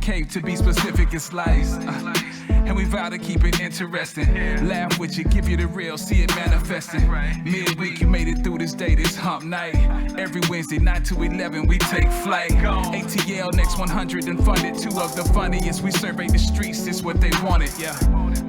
cake to be specific and sliced. And we vow to keep it interesting. Laugh with you, give you the real, see it manifesting. Midweek, you made it through this day, this hump night. Every Wednesday, 9 to 11, we take flight. ATL, next 100 and funded. Two of the funniest. We survey the streets, it's what they wanted, yeah.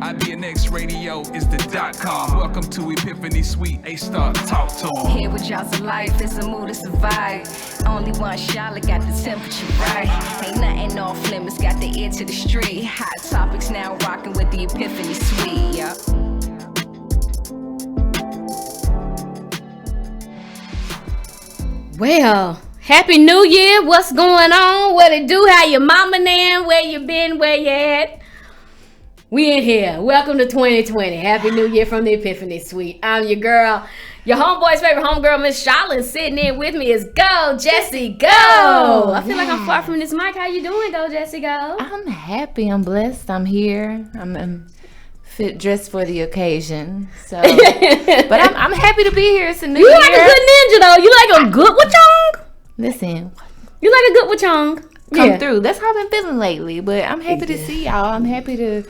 IBNX Radio is the .com. Welcome to Epiphany Suite, A-Star, talk to 'em. Here with y'all's a life, it's a mood to survive. Only Ms.Shala got the temperature right. Ain't nothing off limits, got the ear to the street. Hot topics now rocking with the Epiphany Suite, yeah. Well, Happy New Year. What's going on? What it do? How your mama nan? Where you been? Where you at? We in here. Welcome to 2020. Happy New Year from the Epiphany Suite. I'm your girl, your homeboy's favorite homegirl, Ms.Shala, and sitting in with me is Go, Jessi Go. I feel like I'm far from this mic. How you doing, Go, Jessi Go? I'm happy. I'm blessed. I'm here. I'm fit, dressed for the occasion. So, but I'm happy to be here. It's a new year. You like a good ninja, though. You like a good wachong? Listen. You like a good wachong? Come through. That's how I've been feeling lately. But I'm happy to see y'all. I'm happy to...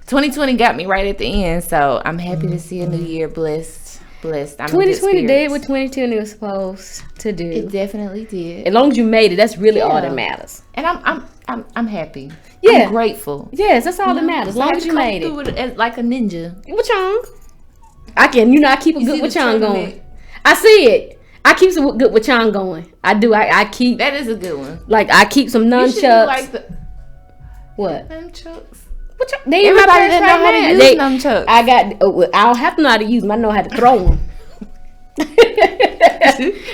2020 got me right at the end, so I'm happy to see a new year blessed. I'm 2020 did what 2020 was supposed to do. It definitely did. As long as you made it, that's really all that matters. And I'm happy. Yeah. I'm grateful. Yes, that's all that matters. As long as you made it. It like a ninja. Wachong. I keep a good wachong going. I see it. I keep some good wachong going. I do. I keep. That is a good one. Like I keep some nunchucks. What? Nunchucks. They in my purse right now. Nunchucks. I got. I don't have to know how to use them. I know how to throw them.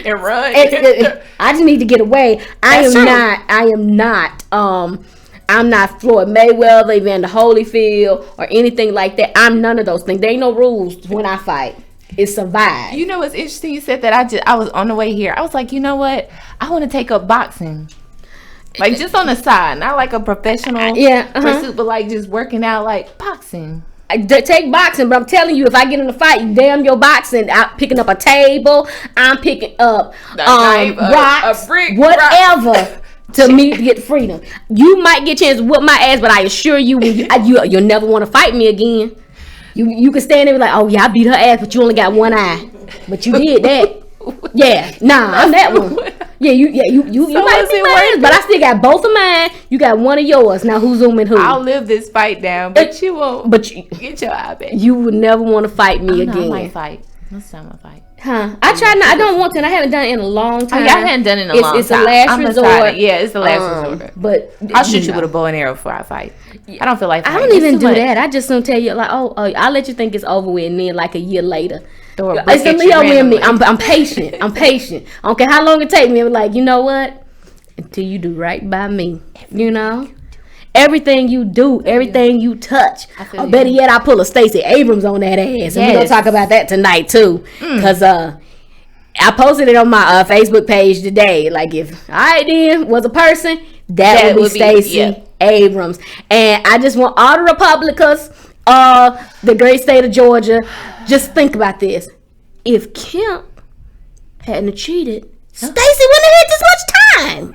And run. I just need to get away. I'm not Floyd Mayweather, Evander Holyfield, or anything like that. I'm none of those things. There ain't no rules when I fight. It's survive. You know what's interesting? You said that I was on the way here. I was like, you know what? I want to take up boxing. Like just on the side, not like a professional pursuit, but like just working out like boxing. I take boxing, but I'm telling you, if I get in a fight, you damn your boxing. I'm picking up a table. I'm picking up rocks, a brick, whatever. Rock. To me to get freedom. You might get a chance to whoop my ass, but I assure you, you'll never want to fight me again. You can stand there and be like, oh yeah, I beat her ass, but you only got one eye. But you did that. Yeah, I'm that one. Yeah, you might be mine, but I still got both of mine. You got one of yours. Now who's zooming who? I'll live this fight down, but you won't. But you get your eye back. You would never want to fight me again. I might fight. Next time I fight. Huh? I try not. I don't want to. And I haven't done it in a long time. Oh, yeah, I haven't done it in a long time. It's a last resort. Yeah, it's the last resort. But I'll shoot you with a bow and arrow before I fight. I don't feel like fighting. I don't even do that. I just don't tell you like, I'll let you think it's over with, and then like a year later. It's a Leo in me. I'm patient. I don't care how long it takes me. I'm like, you know what? Until you do right by me. You know? Everything you do, everything you touch. Or better yet, I pull a Stacey Abrams on that ass. And we're going to talk about that tonight, too. Because I posted it on my Facebook page today. Like, if I then was a person, that would be Stacey Abrams. And I just want all the Republicans, the great state of Georgia, just think about this. If Kemp hadn't cheated, Stacey wouldn't have had this much time.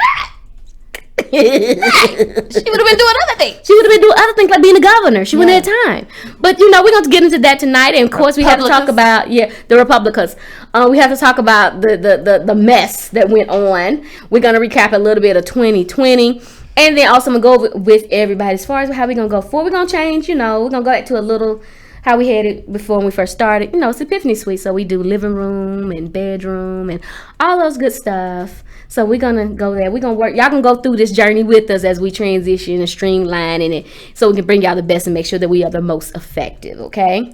She would have been doing other things. She would have been doing other things like being a governor. She wouldn't have time. But we're going to get into that tonight. And of course, we have to talk about the Republicans. We have to talk about the mess that went on. We're going to recap a little bit of 2020. And then also I'm going to go with everybody as far as how we're going to go forward. We're going to change, we're going to go back to a little how we had it before when we first started. It's Epiphany Suite, so we do living room and bedroom and all those good stuff. So we're going to go there. We're going to work. Y'all can go through this journey with us as we transition and streamline in it so we can bring y'all the best and make sure that we are the most effective, okay?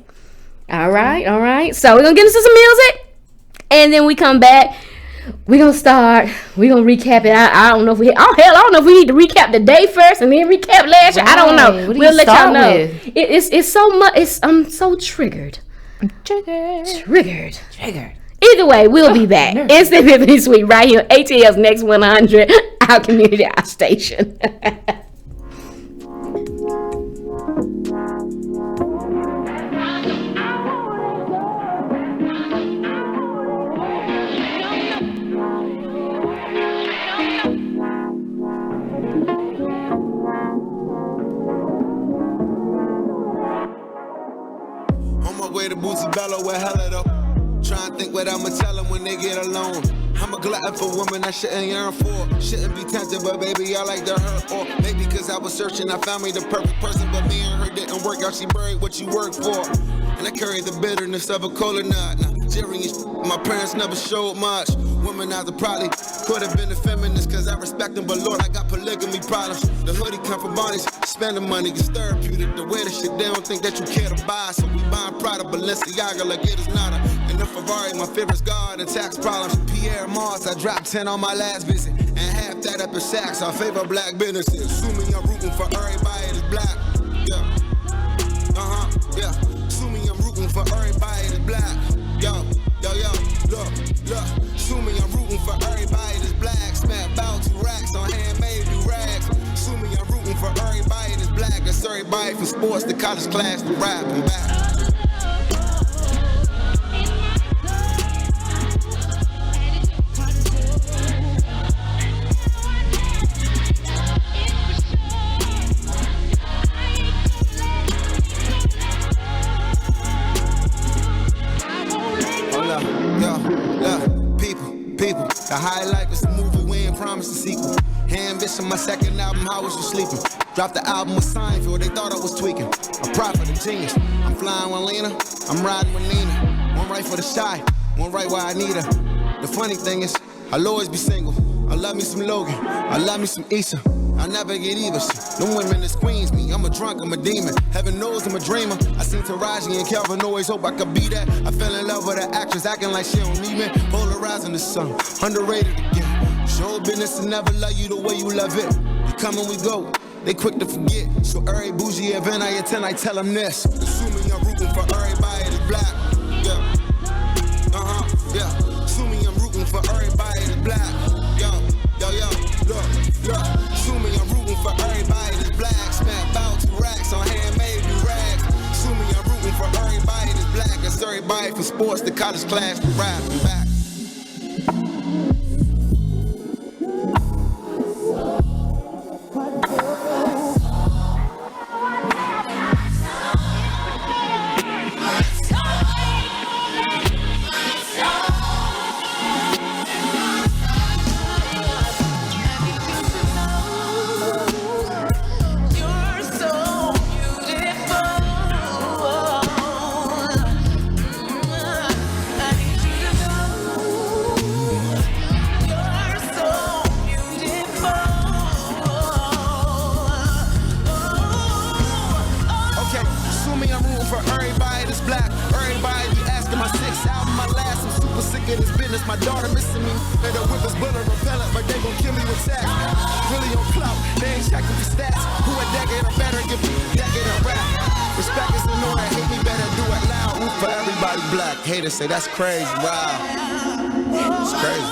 All right. So we're going to get into some music, and then we come back. We're going to start. We're going to recap it. I don't know if we... I don't know if we need to recap the day first and then recap last year. I don't know. We'll let y'all know. It's so much... I'm so triggered. Triggered. Either way, we'll be back. It's the Epiphany Suite right here on ATL's Next 100, our community, our station. Boosie Bello with hella though. Try and think what I'ma tell them when they get alone. I'm a glutton for women I shouldn't yearn for. Shouldn't be tempted, but baby, I like to hurt. Or maybe cause I was searching, I found me the perfect person, but me and her didn't work out. She buried what you worked for. And I carry the bitterness of a cola nut. Nigerian my parents never showed much. Womanizer probably could have been a feminist, cause I respect them, but Lord, I got polygamy problems. The hoodie come from bodies, spending money is therapeutic. The way the shit they don't think that you care to buy, so we buying Prada, Balenciaga like it is nada. And the Ferrari, my favorite's God, and tax problems. Pierre Mars, I dropped 10 on my last visit, and half that up in Saks. I favor black businesses. Assuming I'm rooting for everybody that's black. Yeah. Yeah. Assuming I'm rooting for everybody that's black. Yo, look. Assuming I'm rooting for everybody that's black. Smack about 2 racks on handmade new rags. Assuming I'm rooting for everybody that's black. That's everybody from sports to college class to rap and back. People, the highlight was the movie, we ain't promised a sequel. Ambition, my second album, how was you sleeping? Dropped the album with Seinfeld, they thought I was tweaking. A prophet, a genius. I'm flying with Lena, I'm riding with Nina. One right for the shy, one right where I need her. The funny thing is, I'll always be single. I love me some Logan, I love me some Issa. I never get either. Them women that queens me. I'm a drunk, I'm a demon. Heaven knows I'm a dreamer. I seen Taraji and Calvin always hope I could be that. I fell in love with an actress acting like she don't need me. Polarizing the sun, underrated again. Show business and never love you the way you love it. We come and we go, they quick to forget. So every bougie event I attend, I tell them this. Assuming I'm rooting for everybody that's black. Yeah. Yeah. Assuming I'm rooting for everybody that's black. Yo. Look. Assuming I'm rooting for everybody that's black. Smack about 2 racks on handmade new rags. Assuming I'm rooting for everybody that's black. That's everybody from sports to college class to rap and back. My daughter missing me, and the whippers bullet repellent, but they gon' kill me with sex. Really on clout, they ain't checking for stats. Who a decade or better, give me a decade of rap. Respect is in order, hate me better, do it loud. Root for everybody black. Haters say that's crazy, wow. It's crazy,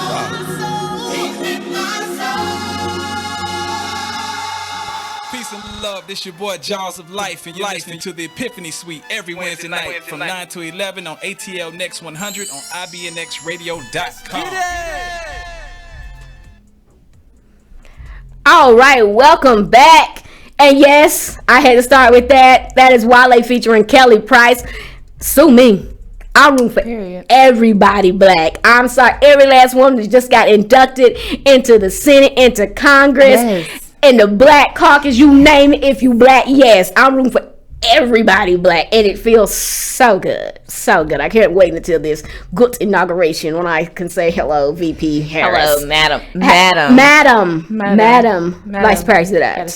wow. Peace and love, this your boy Jaws of Life, and you're listening to the Epiphany Suite every Wednesday night from 9 to 11 on ATL Next 100 on IBNXradio.com. All right, welcome back. And yes, I had to start with that. That is Wale featuring Kelly Price. Sue me. I root for everybody black. I'm sorry, every last one that just got inducted into the Senate, into Congress. Yes. In the Black Caucus, you name it, if you black, yes, I'm rooting for everybody black, and it feels so good, so good. I can't wait until this good inauguration when I can say hello, VP Harris. Hello, Madam Vice President.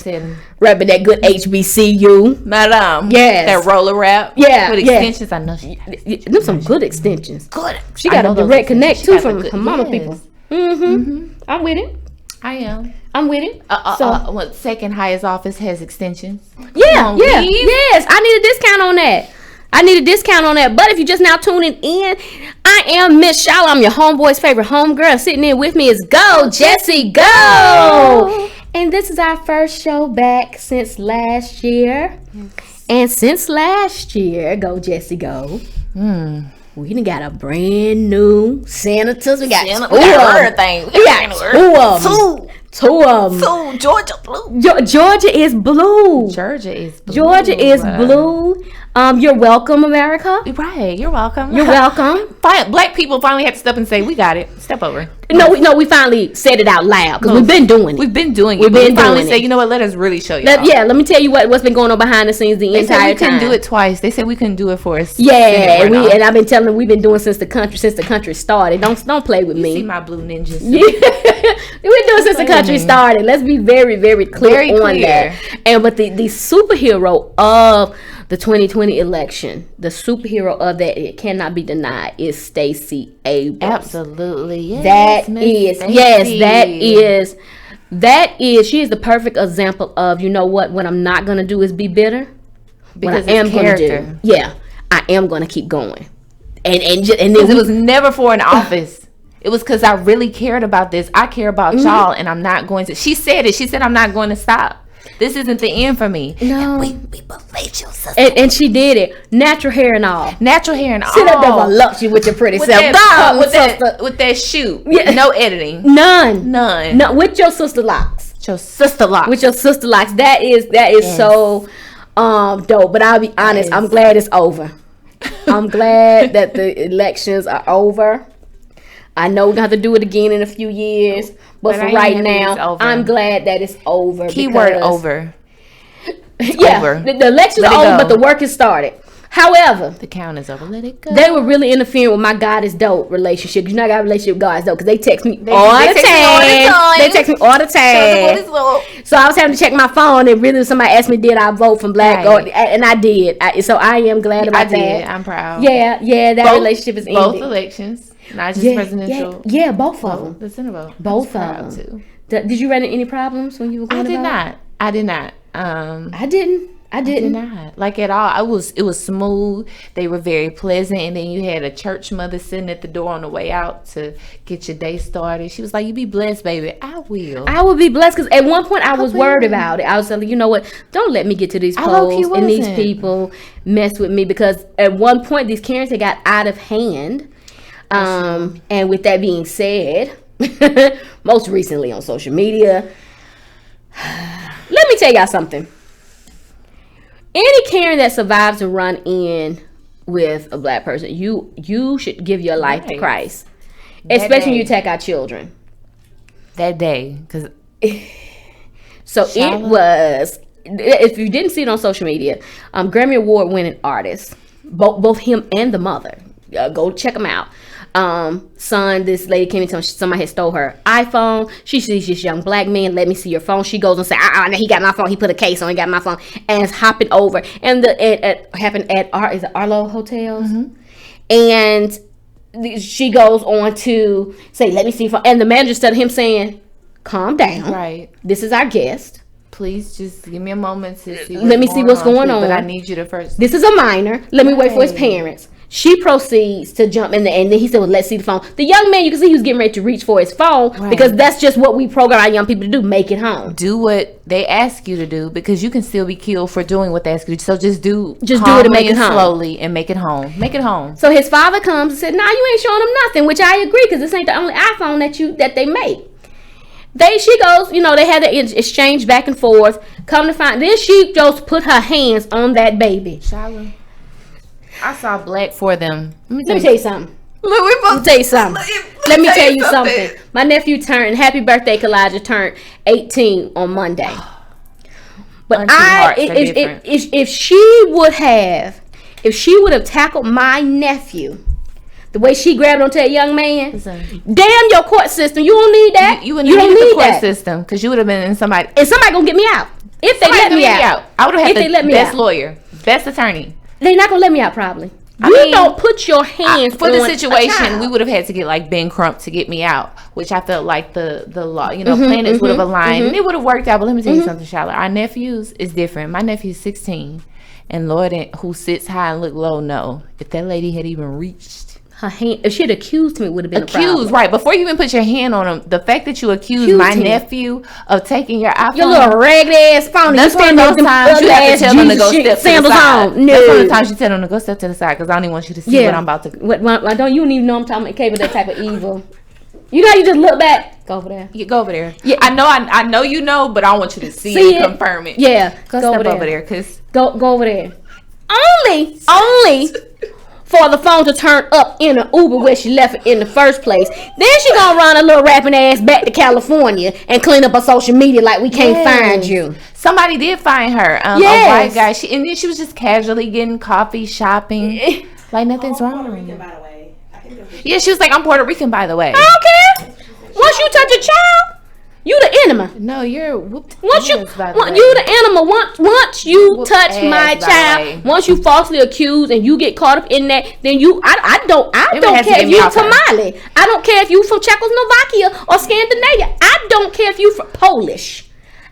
Repping that good HBCU. Madam. Yes. That roller wrap. Yeah. With extensions, I know she. Them some good extensions. Good. She got a direct connect, too, from her mama people. I'm with it. I am. I'm with it. What second highest office has extensions? Yeah. Yes. I need a discount on that. But if you're just now tuning in, I am Ms.Shala. I'm your homeboy's favorite homegirl. Sitting in with me is Jessi Go. And this is our first show back since last year. Yes. And since last year, Jessi Go. We done got a brand new senators. We got everything. We got two of them. Georgia blue. Georgia is blue. Georgia is blue. Georgia is blue. You're welcome, America. Right, you're welcome. You're welcome. Black people finally had to step and say, we got it. Step over. No, we finally said it out loud because we've been doing it. We've been doing it. We finally say, you know what? Let us really show you. Let me tell you what's been going on behind the scenes the entire time. We couldn't do it twice. They said we couldn't do it for us. Yeah, and I've been telling them we've been doing since the country started. Don't play with me. See my blue ninjas. We've been doing since the country started. Let's be very, very clear on that. But the superhero of the 2020 election, the superhero of that, it cannot be denied, is Stacey Abrams. Absolutely, yes. That is. She is the perfect example of, you know what I'm not gonna do is be bitter. Because what I am gonna do, I am gonna keep going. And then it was never for an office. It was because I really cared about this. I care about y'all, and I'm not going to. She said it. She said, I'm not going to stop. This isn't the end for me. No. We believe you, sister. And she did it. Natural hair and all. Sit up there voluptuous with your pretty self. With that shoot. Yeah. No editing. None. With your sister locks. With your sister locks. That is so dope. But I'll be honest. I'm glad it's over. I'm glad that the elections are over. I know we're going to have to do it again in a few years. But for right now, I'm glad that it's over. Keyword over. Over. The elections are over, but the work has started. However, the count is over. Let it go. They were really interfering with my God is dope relationship. You know I got a relationship with God is dope because they text me all the time. They text me all the time. So I was having to check my phone and really somebody asked me did I vote from Black and I did. So I am glad about that. I'm proud. Yeah, that relationship is ended. Both elections. Not just presidential. Yeah, both of them. The Senate vote. Both of them. Did you run into any problems when you were going to vote? I did not. I didn't. I did not. Like at all. It was smooth. They were very pleasant. And then you had a church mother sitting at the door on the way out to get your day started. She was like, you be blessed, baby. I will. I will be blessed because at one point I was worried about it. I was like, you know what? Don't let me get to these polls and these people mess with me because at one point these Karens had got out of hand. And with that being said, most recently on social media, let me tell y'all something. Any Karen that survives a run in with a Black person, you should give your life to Christ, especially when you attack our children. That day, because it was. If you didn't see it on social media, Grammy Award winning artists, both him and the mother, go check them out. Son, this lady came and told me somebody had stole her iPhone. She sees this young Black man. Let me see your phone. She goes and say, he got my phone. He put a case on. He got my phone, and it's hopping over. And it happened at Arlo Hotels, and she goes on to say, "Let me see your phone." And the manager instead of him saying, "Calm down. Right. This is our guest. Please just give me a moment to see. Let me see what's going on. But I need you to first. This is a minor. Let me wait for his parents." She proceeds to jump in and then he said, well, let's see the phone. The young man, you can see he was getting ready to reach for his phone because that's just what we program our young people to do, make it home. Do what they ask you to do because you can still be killed for doing what they ask you to do. So just do it and make it home. Slowly and make it home. Make it home. So his father comes and said, nah, you ain't showing them nothing, which I agree because this ain't the only iPhone that they make. She goes, they had to exchange back and forth. Come to find, then she goes put her hands on that baby. Shala. I saw Black for them. Let me tell you something. Let me tell you something. My nephew turned, happy birthday, Kalijah, turned 18 on Monday. But if she would have tackled my nephew the way she grabbed onto that young man, damn your court system, you don't need that. You don't need the court system because you would have been in somebody. And somebody gonna get me out if they let me out. I would have had the best lawyer, best attorney. They're not gonna let me out probably. You don't put your hands for the situation. We would have had to get like Ben Crump to get me out, which I felt like the law, planets would have aligned and it would have worked out. But let me tell you something, Shala. Our nephews is different. My nephew's 16, and Lord, who sits high and look low, know if that lady had even reached her hand, if she had accused him, it would have been a problem. Right before you even put your hand on him, the fact that you accused my nephew of taking your iPhone, your little ragged ass phone. That's one of those times you have to tell them to go step to the side. No. That's one of the times you tell them to go step to the side because I don't even want you to see what I'm about to. You don't even know I'm talking about cable that type of evil. You know, you just look back. Go over there. You go over there. Yeah, I know, but I want you to see it, confirm it. Yeah, go step over there, cause go over there. only for the phone to turn up in an Uber where she left it in the first place. Then she gonna run a little rapping ass back to California and clean up her social media like we can't find you. Somebody did find her. A white guy. And then she was just casually getting coffee, shopping. Like nothing's wrong. Puerto Rican, by the way. Yeah, she was like, I'm Puerto Rican, by the way. I don't care. Once you touch a child, you the enema. No, you're whooped. Once you, you the enema. Once you touch my child, once you falsely accused and you get caught up in that, then I don't care if you Tamale. I don't care if you from Czechoslovakia or Scandinavia. I don't care if you from Polish.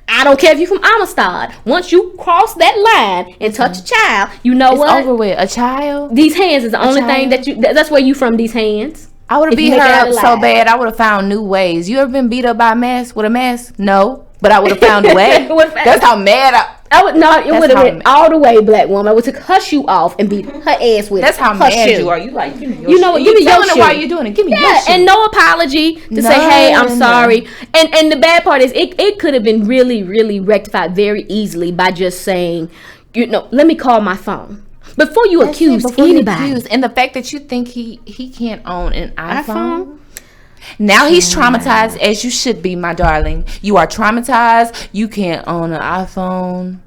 I don't care if you from Amistad. Once you cross that line and touch a child, you know what? It's over with. A child. These hands is the only thing that's where you from. These hands. I would have beat her up so bad. I would have found new ways. You ever been beat up by a mask with a mask? No, but I would have found a way. That's how mad I would. No, it would have went all the way, black woman. I would have hush you off and beat her ass with. That's how mad you are. You like, give me your you know what? Give me your shit. Why you doing it? Give me your shit. And no apology to say, hey, I'm sorry. And the bad part is, it could have been really, really rectified very easily by just saying, let me call my phone. Before you accuse anybody. And the fact that you think he can't own an iPhone. Now he's traumatized, as you should be, my darling. You are traumatized. You can't own an iPhone.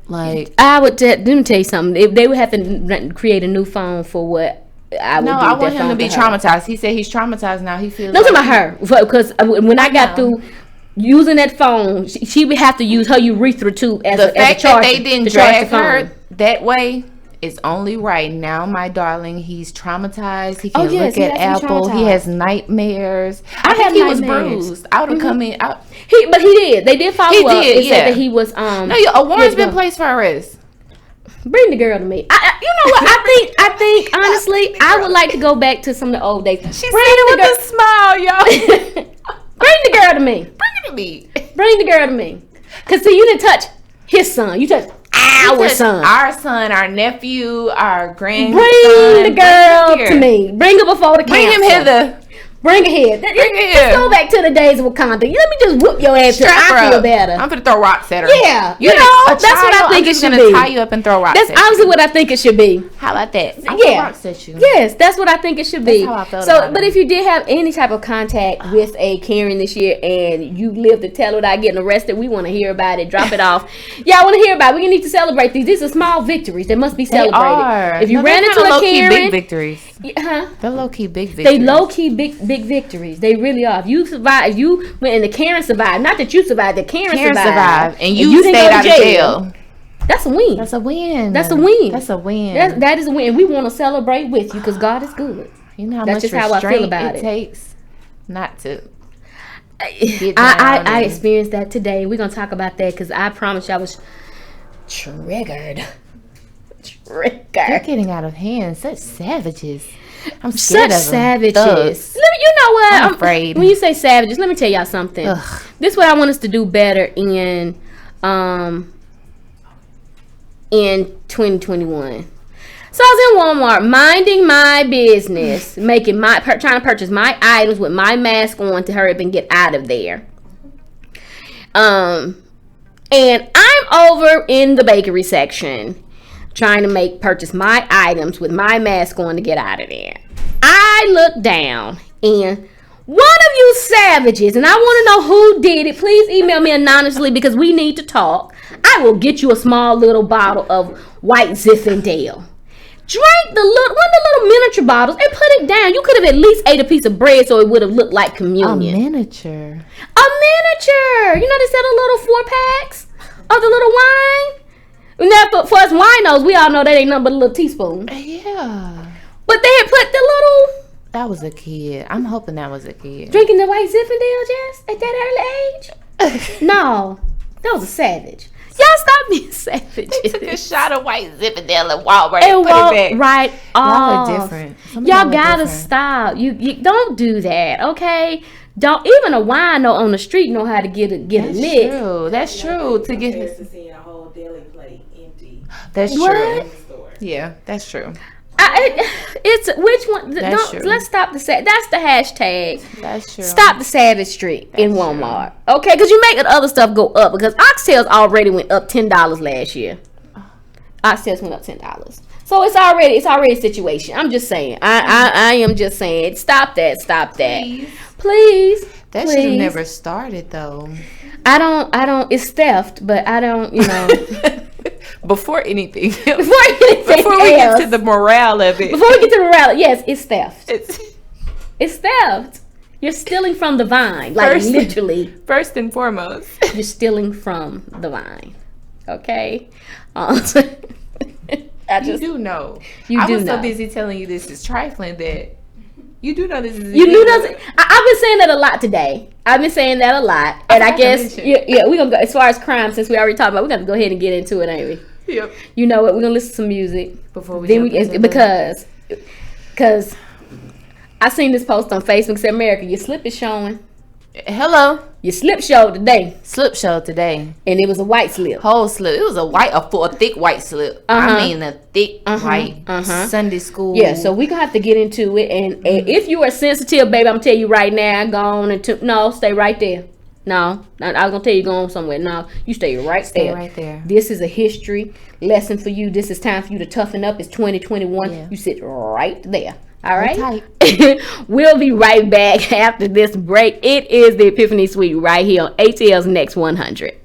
Like, let me tell you something. If they would have to create a new phone for what I would do. I want him to be traumatized. He said he's traumatized now. He feels. No, I'm talking about her, because when I got through using that phone, she would have to use her urethra tube as a charger. The fact that they didn't drag her that way is only right. Now, my darling, he's traumatized. He can't look at Apple. He has nightmares. I think he was bruised. I would have come in. But he did. They did follow up. Said that he was. No, a warrant's been placed for arrest. Bring the girl to me. You know what? I think honestly, I would like to go back to some of the old days. She's saying it with a smile, y'all. Bring the girl to me. Bring it to me. Bring the girl to me. Cause see, you didn't touch his son. You touched our son, our nephew, our grandson. Bring the girl to me. Bring her before the cancer. Bring him hither. Bring her here. Let's go back to the days of Wakanda. Let me just whoop your ass till I feel better. I'm gonna throw rocks at her. Yeah, that's what I think it should be. Tie you up and throw rocks. That's honestly what I think it should be. How about that? I'll throw rocks at you. Yes, that's what I think it should be. That's how I felt about but if you did have any type of contact with a Karen this year and you lived to tell without getting arrested, we want to hear about it. Drop it off. Yeah, I want to hear about it. We need to celebrate these. These are small victories that must be celebrated. If you ran into a Karen, big victories. They're low key big victories. They low key big victories. They really are. If you survive, if you went and the Karen survived, not that you survived, the Karen survived, and you stayed out of jail. That's a win. That's a win. That's a win. That's a win. That is a win. We want to celebrate with you because God is good. You know how that's much just how I feel about it takes not to. I experienced that today. We're gonna talk about that because I promise you I was triggered. They're getting out of hand. Such savages. I'm scared Such of them. Savages. Thugs. You know what? I'm afraid. When you say savages, let me tell y'all something. This is what I want us to do better in 2021. So I was in Walmart minding my business, trying to purchase my items with my mask on to hurry up and get out of there. And I'm over in the bakery section trying to purchase my items with my mask on to get out of there. I look down and one of you savages, and I want to know who did it. Please email me anonymously because we need to talk. I will get you a small little bottle of white Zinfandel. Drank one of the little miniature bottles and put it down. You could have at least ate a piece of bread so it would have looked like communion. A miniature. You know they sell the little 4-packs of the little wine? Now, for us winos, we all know that ain't nothing but a little teaspoon. Yeah. But they had put the little... That was a kid. I'm hoping that was a kid. Drinking the white Zinfandel, Jess? At that early age? No. That was a savage. Y'all stop being savages. They took a shot of white Zinfandel and Walmart and put it back. Right off. Y'all are different. Y'all gotta stop. You don't do that, okay? Don't even a wino on the street know how to get a lick. That's true. To get seeing a whole deli plate empty. That's true. Yeah, that's true. It's which one? True. Let's stop the that's the hashtag. That's true. Stop the savage street in Walmart. Okay, because you making other stuff go up because oxtails already went up $10 last year. Oxtails went up $10. So it's already a situation. I'm just saying. I am just saying. Stop that. Please. That should have never started though. I don't. It's theft, but I don't. Before anything. Before we get to the morale of it. Yes, it's theft. It's theft. You're stealing from the vine, literally. First and foremost, you're stealing from the vine. Okay. You do know. I was so busy telling you this is trifling that you do know this is. You knew that. I've been saying that a lot today. And I guess we're gonna go as far as crime, since we already talked about. We're gonna go ahead and get into it, ain't we? Yep. You know what? We're gonna listen to some music before we. Because I seen this post on Facebook said, "America, your slip is showing." Hello. Your slip showed today. And it was a white slip. Whole slip. It was a thick white slip. I mean a thick white Sunday school. Yeah, so we gonna have to get into it. And if you are sensitive, baby, I'm gonna tell you right now, go on stay right there. No, I was gonna tell you go on somewhere. No, you stay right there. This is a history lesson for you. This is time for you to toughen up. It's 2021. Yeah. You sit right there. All right. We'll be right back after this break. It is the Epiphany Suite right here on ATL's Next 100.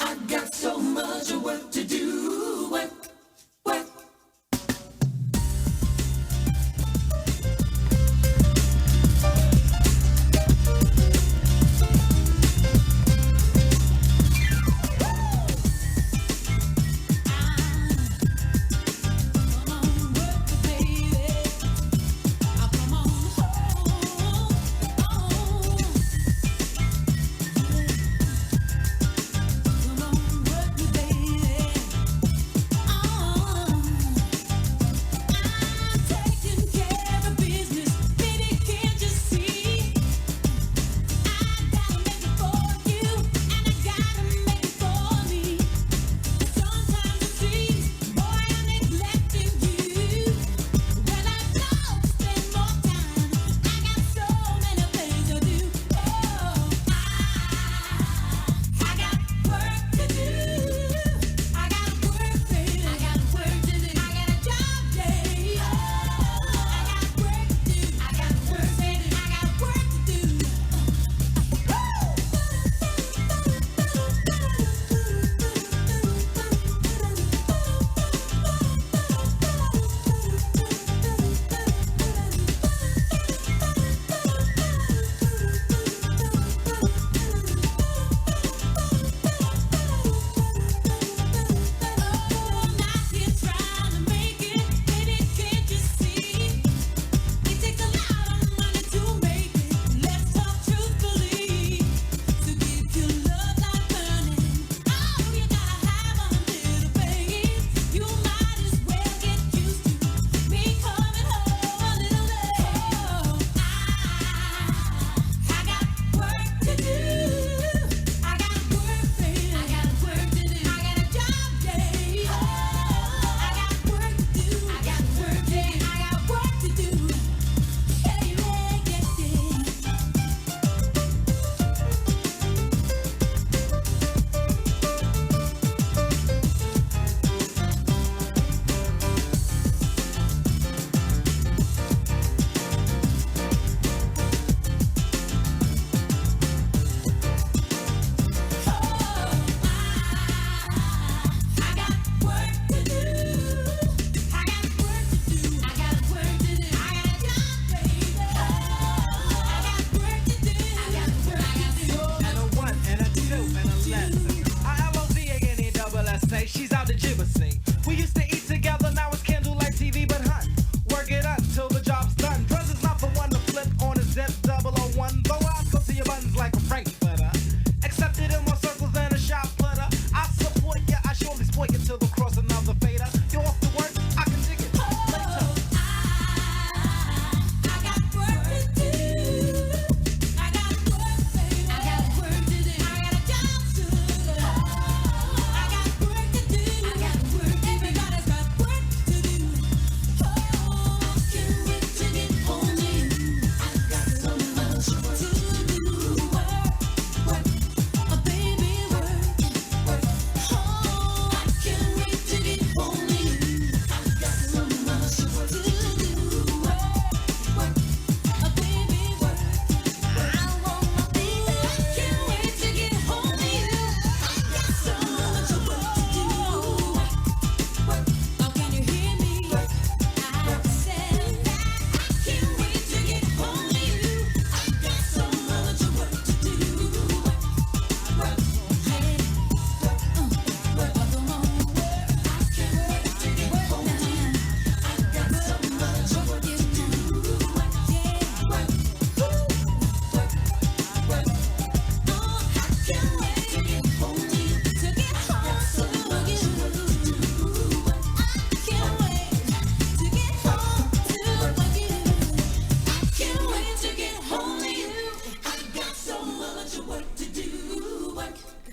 I got so much work to do. Work.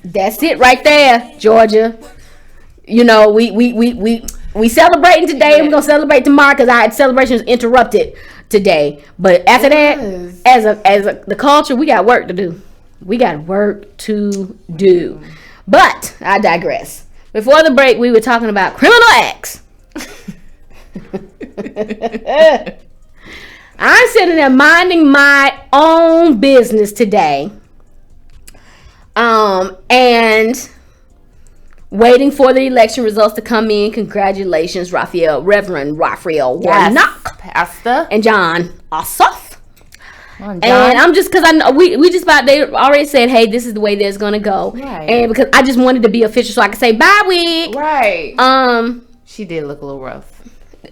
That's it right there, Georgia. You know, we celebrating today. We're gonna celebrate tomorrow because our celebration is interrupted today. But after that, as the culture, we got work to do. But I digress. Before the break, we were talking about criminal acts. I'm sitting there minding my own business today, and waiting for the election results to come in. Congratulations, Reverend Raphael Warnock, Pastor, and John Ossoff. And I'm just, because I know we just about, they already said, hey, this is the way that's gonna go, right? And because I just wanted to be official, so I could say bye, wig. Right. She did look a little rough.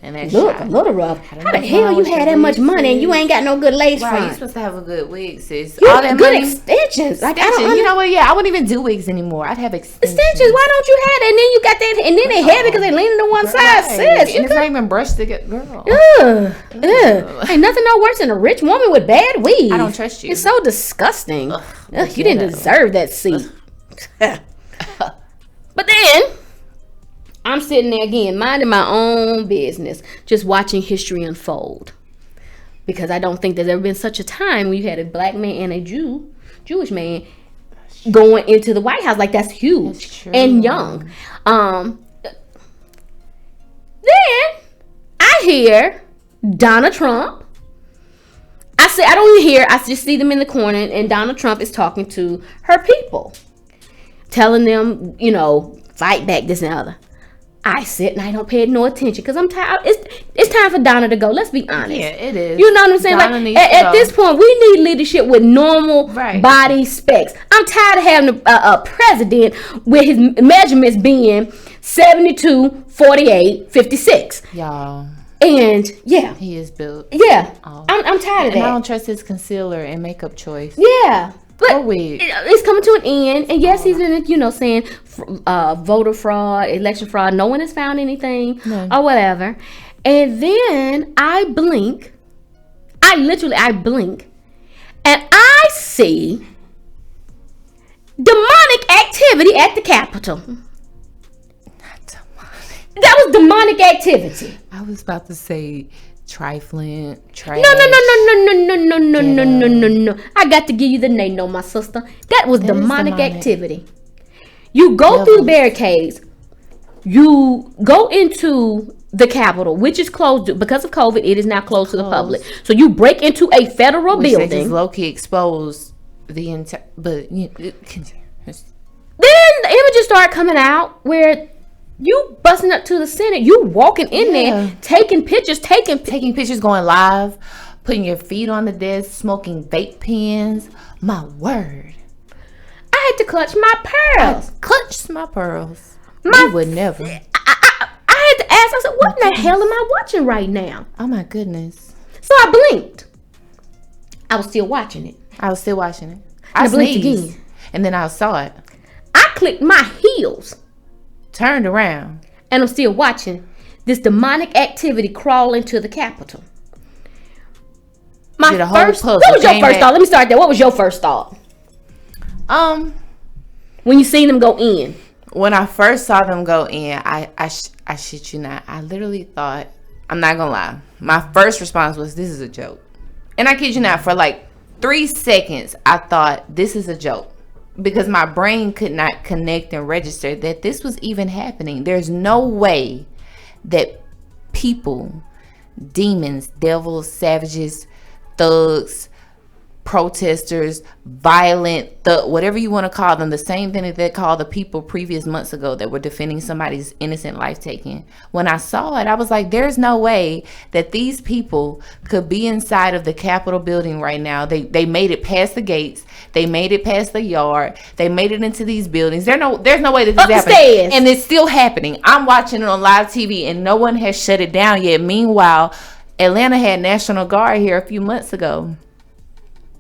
And that a little rough. How the hell you had that much money and you ain't got no good lace front? You're supposed to have a good wig, sis. All that good money, extensions. Like, you know what? Yeah, I wouldn't even do wigs anymore. I'd have extensions. Why don't you have that? And then you got that, and then they heavy because they leaning to one side, sis. And it's not even brushed to get, girl. Ain't nothing no worse than a rich woman with bad weave. I don't trust you. It's so disgusting. You didn't deserve that seat. But then I'm sitting there again, minding my own business, just watching history unfold. Because I don't think there's ever been such a time when you had a black man and a Jewish man going into the White House. Like, that's huge and young. Then I hear Donald Trump. I don't even hear, I just see them in the corner, and Donald Trump is talking to her people, telling them, fight back, this and the other. I sit and I don't pay no attention because I'm tired. It's time for Donna to go. Let's be honest. Yeah, it is. You know what I'm saying? Donna, like at this point, we need leadership with normal body specs. I'm tired of having a president with his measurements being 72, 48, 56. Y'all. And yeah, he is built. Yeah, I'm tired of that. I don't trust his concealer and makeup choice. Yeah. But it's coming to an end, and yes, he's been, saying voter fraud, election fraud. No one has found anything or whatever. And then I blink. I blink, and I see demonic activity at the Capitol. Not demonic. That was demonic activity. I was about to say trifling, trash. No. I got to give you the name, no, my sister. That was demonic activity. You go through barricades. You go into the Capitol, which is closed because of COVID. It is now closed to the public. So you break into a federal building. They just low-key expose the entire. But then the images start coming out where you busting up to the Senate, you walking in there, taking pictures, going live, putting your feet on the desk, smoking vape pens. My word. I had to clutch my pearls. You would never. I had to ask, I said, what in the hell am I watching right now? Oh my goodness. So I blinked. I was still watching it. I blinked again. And then I saw it. I clicked my heels. Turned around. And I'm still watching this demonic activity crawl into the Capitol. What was your first thought? Let me start there. What was your first thought? When you seen them go in. When I first saw them go in, I shit you not. I literally thought, I'm not gonna lie. My first response was, this is a joke. And I kid you not, for like 3 seconds, I thought, this is a joke. Because my brain could not connect and register that this was even happening. There's no way that people, demons, devils, savages, thugs, protesters, violent, whatever you want to call them, the same thing that they called the people previous months ago that were defending somebody's innocent life taken. When I saw it, I was like, there's no way that these people could be inside of the Capitol building right now. They made it past the gates. They made it past the yard. They made it into these buildings. There's no way that this is happening. And it's still happening. I'm watching it on live TV and no one has shut it down yet. Meanwhile, Atlanta had National Guard here a few months ago.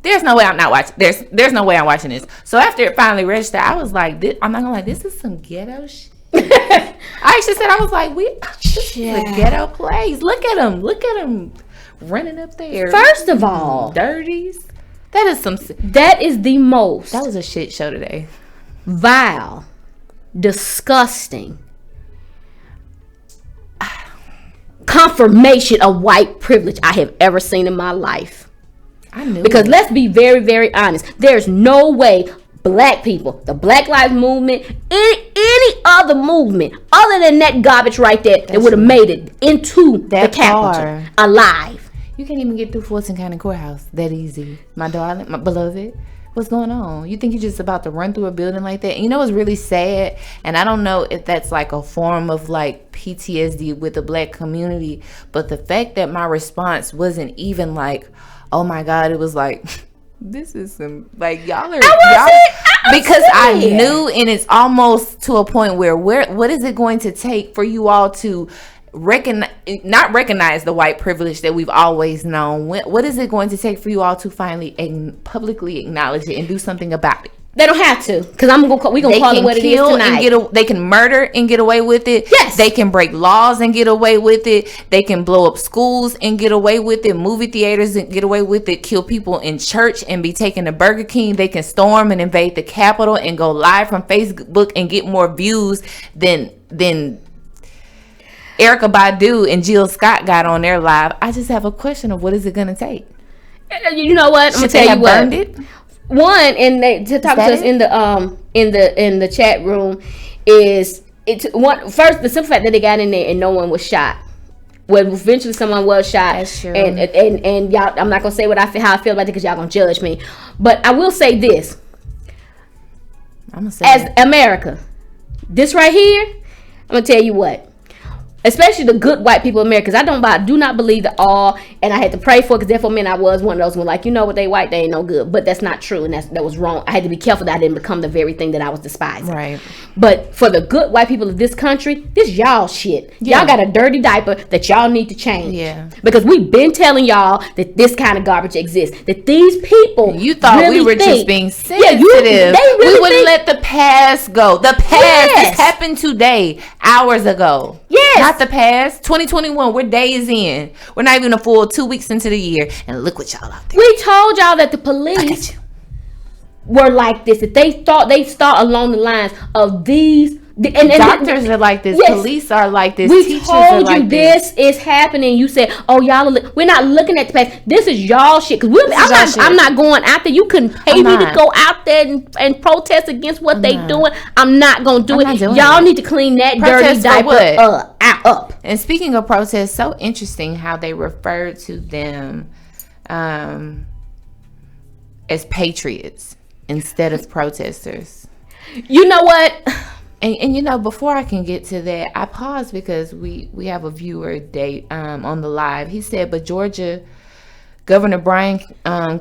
There's no way I'm not watching. There's no way I'm watching this. So after it finally registered, I was like, I'm not gonna lie, this is some ghetto shit. I actually said, I was like, this is a ghetto place. Look at them running up there. First of all, dirties. that is the most. That was a shit show today. vile, disgusting confirmation of white privilege I have ever seen in my life. I knew. Because let's be very, very honest. There's no way black people, the Black Lives Movement, any other movement other than that garbage right there that would have made it into the Capitol alive. You can't even get through Fulton County Courthouse that easy. My darling, my beloved. What's going on? You think you're just about to run through a building like that? And you know what's really sad? And I don't know if that's like a form of like PTSD with the black community, but the fact that my response wasn't even like, oh my God, it was like, this is some, like, y'all because I knew, and it's almost to a point where what is it going to take for you all to not recognize the white privilege that we've always known? What is it going to take for you all to finally publicly acknowledge it and do something about it? They don't have to, because we gonna call it what it is tonight. They can murder and get away with it. Yes. They can break laws and get away with it. They can blow up schools and get away with it. Movie theaters and get away with it. Kill people in church and be taken to Burger King. They can storm and invade the Capitol and go live from Facebook and get more views than Erykah Badu and Jill Scott got on their live. I just have a question of what is it going to take? You know what? I'm gonna tell you what. Burned it? One, and they to talk to us in the chat room is first the simple fact that they got in there and no one was shot. Well, eventually someone was shot. That's true. And y'all, I'm not gonna say how I feel about it because y'all gonna judge me. But I will say this: America, this right here, I'm gonna tell you what. Especially the good white people in America, because I do not believe that all, and I had to pray for it, because therefore, I was one of those who were like, you know what, they white, they ain't no good. But that's not true, and that was wrong. I had to be careful that I didn't become the very thing that I was despising. Right. But for the good white people of this country, this y'all shit. Yeah. Y'all got a dirty diaper that y'all need to change. Yeah. Because we've been telling y'all that this kind of garbage exists. That these people you thought really we were just being sensitive. We wouldn't let the past go. The past this happened today, hours ago. Yes. Not the past. 2021, we're days in. We're not even a full 2 weeks into the year. And look what y'all out there. We told y'all that the police were like this. That they thought they start along the lines of these. And doctors are like this. Yes. Police are like this. We teachers told are you like this is happening. You said, "Oh, y'all, we're not looking at the past. This is y'all shit." Because I'm not going out there. You couldn't pay me to go out there and protest against what they doing. I'm not gonna do it. Y'all need to clean that dirty diaper up. And speaking of protests, so interesting how they refer to them as patriots instead of protesters. You know what? And you know, before I can get to that, I paused because we have a viewer date on the live. He said, but Georgia Governor Brian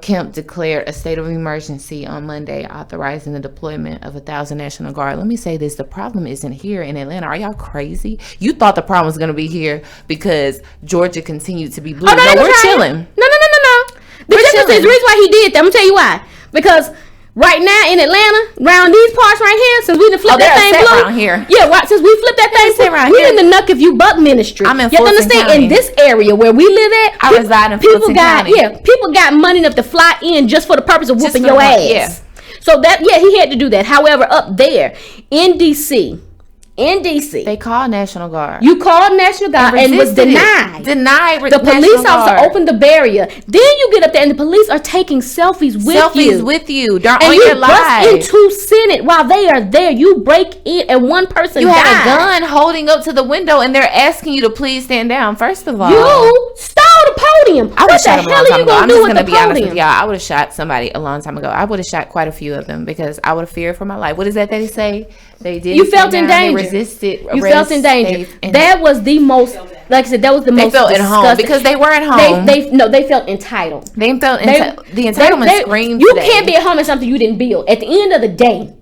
Kemp declared a state of emergency on Monday, authorizing the deployment of 1,000 National Guard. Let me say this: the problem isn't here in Atlanta. Are y'all crazy? You thought the problem was going to be here because Georgia continued to be blue. No, we're chilling. No. The reason why he did that, I'm gonna tell you why. Because right now in Atlanta, around these parts right here, since we done flipped that thing blue. Around here. Yeah, right. Since we flipped that thing blue, we in the Nuck If You Buck ministry. I'm in you Fulton understand? County. In this area where we live at, I reside in Fulton County. Yeah, people got money enough to fly in just for the purpose of whooping your ass. Yeah. So he had to do that. However, up there in DC, they called National Guard. You called National Guard and was denied. The police officer opened the barrier. Then you get up there and the police are taking selfies with you. They're on your live. And you bust into Senate while they are there. You break in and one person died. Had a gun holding up to the window and they're asking you to please stand down. First of all, you stole the podium. I would have shot him a long time ago. I'm just going to be honest with y'all. I would have shot somebody a long time ago. I would have shot quite a few of them because I would have feared for my life. What is that they say? They did. You felt in danger. You felt in danger. That was the most, like I said, that was the most. They felt at home because they were at home. They felt entitled. They felt the entitlement screamed. You can't be at home in something you didn't build. At the end of the day,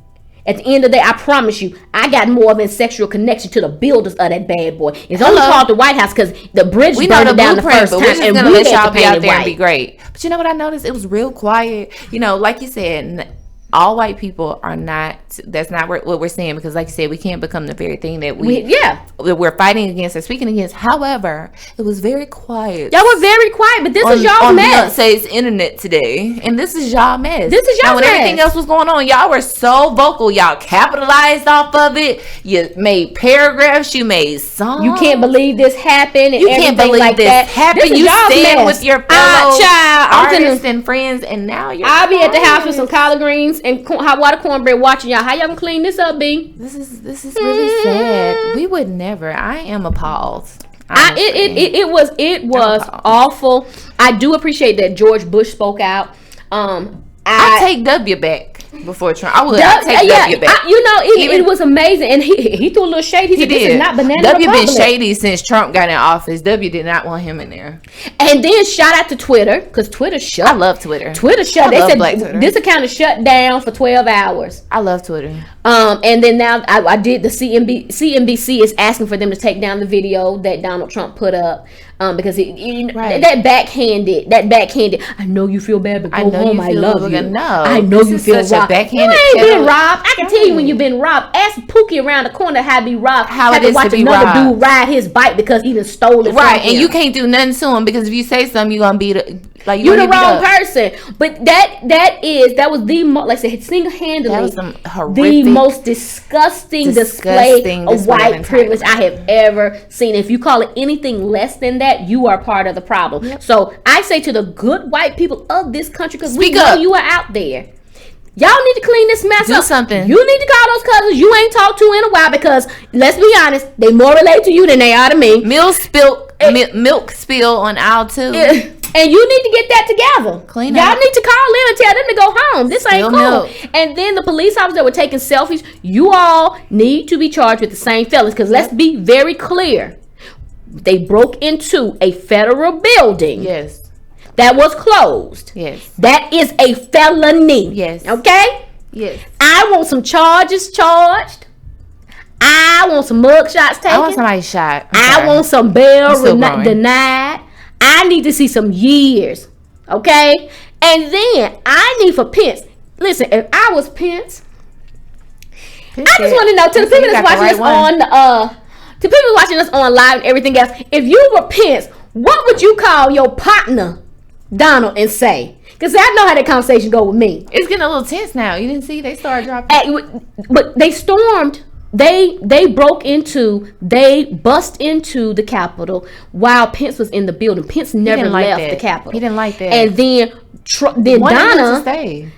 I promise you, I got more than sexual connection to the builders of that bad boy. It's only called the White House because the bridge burned down the first time, and we let y'all be out there and be great. But you know what I noticed? It was real quiet. You know, like you said, all white people are not what we're saying, because like you said, we can't become the very thing that that we're fighting against or speaking against. However, it was very quiet. Y'all were very quiet, but this is y'all mess. Beyonce's internet today, and this is y'all mess. This is y'all when mess. Everything else was going on, y'all were so vocal. Y'all capitalized off of it. You made paragraphs. You made songs. You can't believe this happened. And you can't believe like this that. happened. This you stand mess. with your fellow child, artists and friends, and now I'll be at the house with some collard greens and hot water cornbread watching y'all. How y'all gonna clean this up, B? This is really sad. We would never. I am appalled. It was awful. I do appreciate that George Bush spoke out. I take W back before Trump. I would take W back. It was amazing, and he threw a little shade. He said, "This is not banana W Republic." been shady since Trump got in office. W did not want him in there. And then shout out to Twitter, because Twitter shut. I love Twitter. Twitter shut. They said this account is shut down for 12 hours. I love Twitter. And then now I did the CNBC is asking for them to take down the video that Donald Trump put up. Because that backhanded. I know you feel bad, but go home. I love you. No, I know you feel robbed. You ain't been robbed. I can tell you when you've been robbed. Ask Pookie around the corner how to be robbed. How it is to watch to be another robbed. dude ride his bike because he done stole it. Right, from and him. you can't do nothing to him, because if you say something, you're gonna be you're the wrong person. But that was the most, like I said, single-handedly the most disgusting display of white privilege I have ever seen. If you call it anything less than that, you are part of the problem. Yep. So I say to the good white people of this country, because we know you are out there, y'all need to clean this mess up. Do something. You need to call those cousins you ain't talked to in a while, because let's be honest, they more relate to you than they are to me. Milk spill on aisle 2. And you need to get that together. Clean Y'all up. need to call in and tell them to go home. This ain't cool. Milk. And then the police officers that were taking selfies, you all need to be charged with the same felonies. Because let's be very clear. They broke into a federal building. Yes. That was closed. Yes. That is a felony. Yes. Okay? Yes. I want some charges charged. I want some mug shots taken. I want somebody shot. I want some bail denied. I need to see some years, okay? And then I need for Pence. Listen, if I was Pence, I just want to know, to the people that's watching us to people watching us on live and everything else, if you were Pence, what would you call your partner, Donald, and say? Because I know how that conversation go with me. It's getting a little tense now. You didn't see they started dropping. But they stormed. They bust into the Capitol while Pence was in the building. Pence never left the Capitol. He didn't like that. And then Donna stay.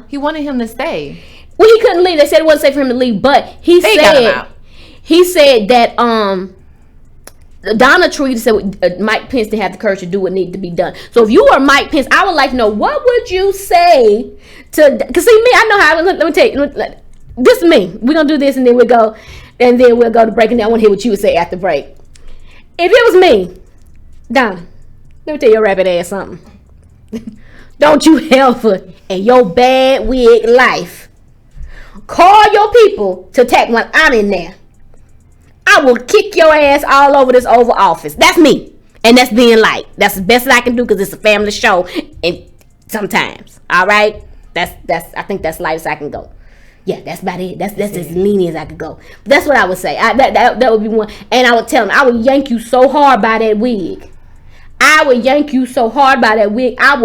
He wanted him to stay. Well, he couldn't leave. They said it wasn't safe for him to leave, but he said that Donna tweeted said Mike Pence didn't have the courage to do what needed to be done. So if you were Mike Pence, I would like to know, what would you say to? Because see me, I know how. Let me tell you. This is me. We're gonna do this, and then we'll go to break. And I want to hear what you would say after break. If it was me, Donna, let me tell your rabbit ass something. Don't you ever in your bad wig life call your people to attack when I'm in there. I will kick your ass all over this Oval Office. That's me, and that's being light. That's the best I can do, because it's a family show, and sometimes, all right, that's I think that's light as I can go. Yeah, that's about it. That's as lenient as I could go. That's what I would say. That would be one. And I would tell him, I would yank you so hard by that wig. I will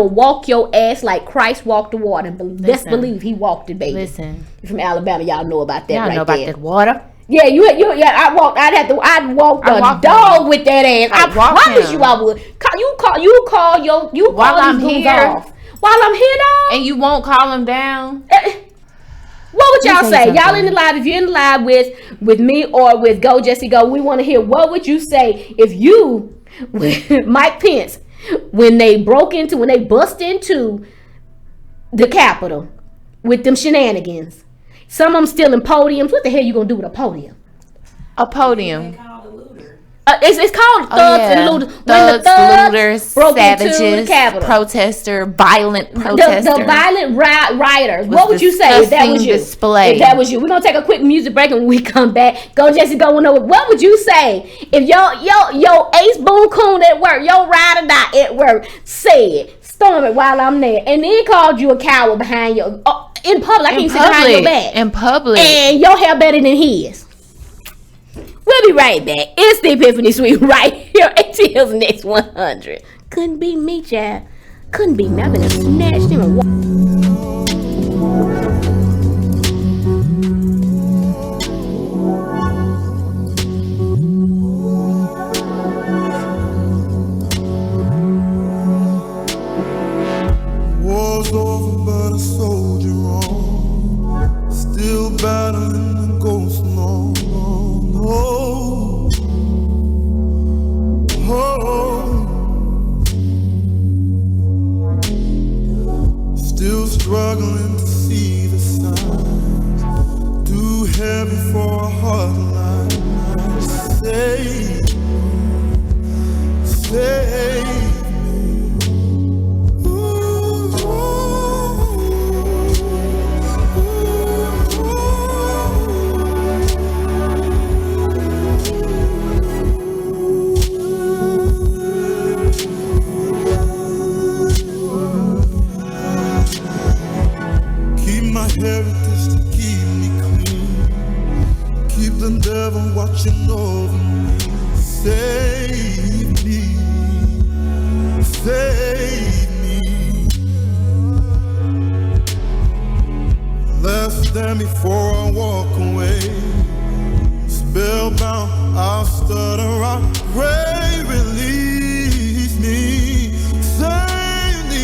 walk your ass like Christ walked the water. Best believe he walked it, baby. Listen, from Alabama, y'all know about that. Y'all know about that water. Yeah, I'd walk the dog with that ass. I promise you, I would. You call while I'm here off. While I'm here, dog. And you won't call him down. What would y'all say? Y'all in the live, if you're in the live with me or with Go Jessi Go, we want to hear, what would you say if you, with Mike Pence, when they bust into the Capitol with them shenanigans, some of them stealing podiums. What the hell you gonna do with a podium? A podium. It's called thugs and looters. Thugs, looters, broke savages, into the Capitol. violent protesters. The violent rioters. What would you say if that was you? Display. If that was you. We're going to take a quick music break, and when we come back, Go Jessi Go. What would you say if your ace boon coon at work, your ride or die at work, said, storm it while I'm there, and then called you a coward behind your... in public. I can't sit behind your back. In public. And your hair better than his. We'll be right back. It's the Epiphany Suite right here. ATL's Next 100. Couldn't be me, child. Couldn't be me. I've been snatched him and War's over, but a soldier on, still battling the ghost. No, oh, still struggling to see the signs. Too heavy for a heart line. Save heritage to keep me clean. Keep the devil watching over me. Save me. Save me. Less than before I walk away. Spellbound, I'll stutter, I pray, release me. Save me.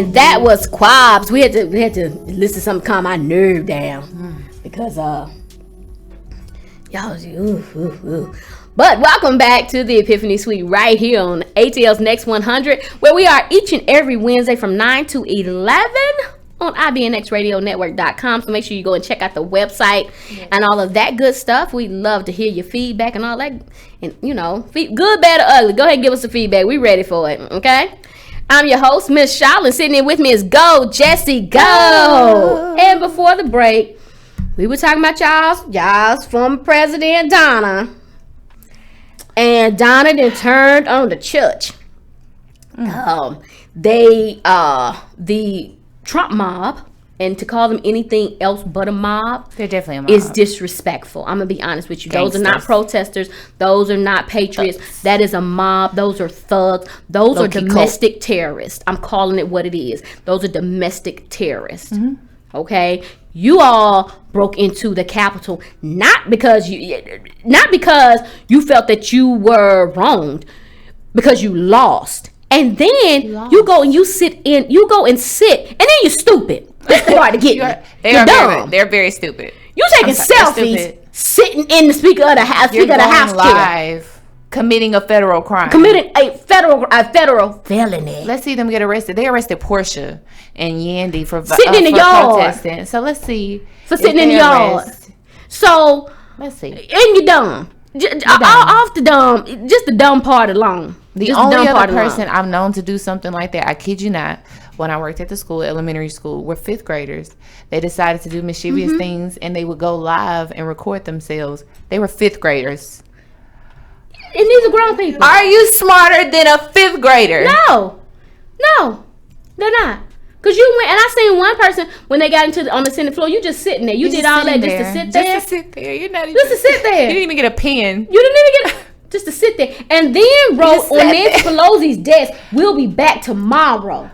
and that was Quabs. We had to listen to something to calm my nerve down because y'all was ooh. But welcome back to the Epiphany Suite right here on ATL's Next 100, where we are each and every Wednesday from 9 to 11 on IBNXRadioNetwork.com. So make sure you go and check out the website and all of that good stuff. We love to hear your feedback and all that, and good, bad, or ugly. Go ahead and give us the feedback. We ready for it, okay? I'm your host, Ms.Shala, and sitting in with me is Jessi Go. And before the break, we were talking about y'all's from President Donna. And Donna then turned on the church. The Trump mob, and to call them anything else but a mob, they're definitely a mob, is disrespectful. I'm gonna be honest with you. Gangsters. Those are not protesters. Those are not patriots. Thugs. That is a mob. Those are thugs. Those are domestic terrorists. I'm calling it what it is. Those are domestic terrorists. Mm-hmm. Okay, you all broke into the Capitol not because you felt that you were wronged, because you lost. And then you go and sit, and then you're stupid. That's the part to get you. You're dumb. They're very stupid. You taking selfies, sitting in the speaker of the house, live committing a federal crime. Committing a federal felony. Let's see them get arrested. They arrested Portia and Yandy for sitting in the yard. Protesting. So let's see. For sitting in the yard. So, let's see. And you're dumb. Off the dumb. Just the dumb part alone. The only other person I've known to do something like that, I kid you not, when I worked at the school, elementary school, were 5th graders. They decided to do mischievous things, and they would go live and record themselves. They were 5th graders. And these are grown people. Are you smarter than a 5th grader? No, they're not. Cause you went, and I seen one person when they got on the Senate floor. You just sitting there. You did all that just to sit there. Just to sit there. You're not even. Just to sit there. You didn't even get a pen. You didn't even get just to sit there, and then wrote on Nancy Pelosi's desk, "We'll be back tomorrow."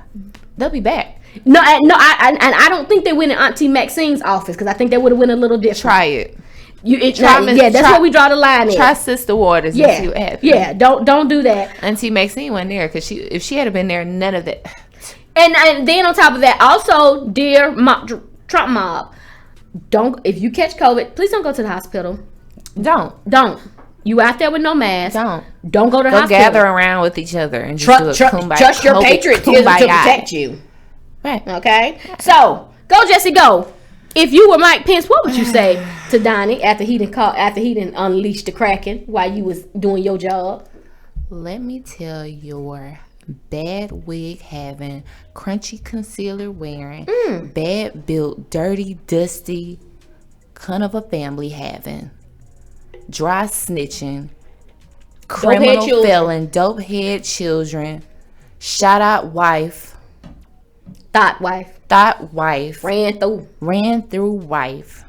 They'll be back. No, I don't think they went in Auntie Maxine's office because I think they would have went a little different. Try it. That's where we draw the line. Try Sister Waters. Yeah, and see what happens. Yeah. Don't do that. Auntie Maxine wasn't there because if she had been there, none of that. And then on top of that, also, dear Trump mob, if you catch COVID, please don't go to the hospital. Don't. You out there with no mask. Don't go to the hospital. Gather around with each other and just trust your patriotism to protect you. Right. Okay. So go, Jessi, go. If you were Mike Pence, what would you say to Donnie after he didn't unleash the Kraken while you was doing your job? Let me tell your bad wig having, crunchy concealer wearing, bad built, dirty, dusty, cunt of a family having, dry snitching, criminal felon, dope head children, shot out wife, thought wife, ran through wife,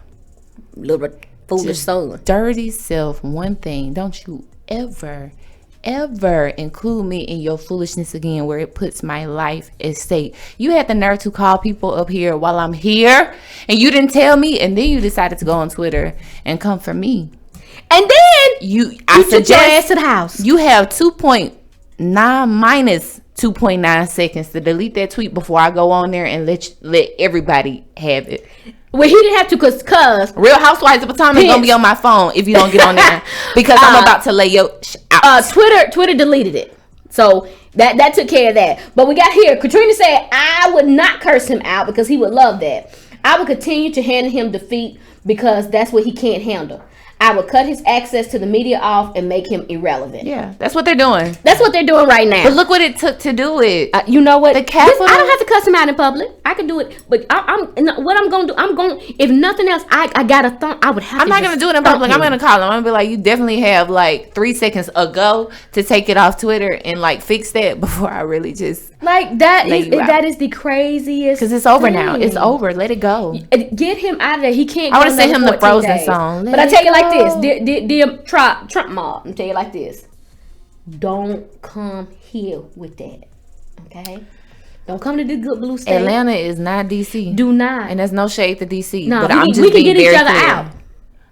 little foolish son, dirty self. One thing, don't you ever include me in your foolishness again where it puts my life at stake. You had the nerve to call people up here while I'm here and you didn't tell me, and then you decided to go on Twitter and come for me. And then I suggest your ass to the house. You have 2.9 minus 2.9 seconds to delete that tweet before I go on there and let everybody have it. Well, he didn't have to cause Real Housewives of Potomac is gonna be on my phone if you don't get on there because I'm about to lay your out. Twitter deleted it, so that took care of that. But we got here. Katrina said I would not curse him out because he would love that. I would continue to hand him defeat because that's what he can't handle. I would cut his access to the media off and make him irrelevant. Yeah, that's what they're doing. That's what they're doing right now. But look what it took to do it. You know what? The Capitol. I don't have to cuss him out in public. I can do it. But what I'm going to do, I'm going, if nothing else, I got a thump. I would have I'm not going to do it in public. I'm going to call him. I'm going to be like, you definitely have like 3 seconds ago to take it off Twitter and like fix that before I really just. Like that is the craziest. Because it's over now. It's over. Let it go. Get him out of there. He can't. I would have sent him the Frozen song. But I tell you like this, dear Trump mob. I'm tell you like this. Don't come here with that. Okay. Don't come to the good blue state. Atlanta is not DC. Do not. And there's no shade to DC. No, but we can get each other out.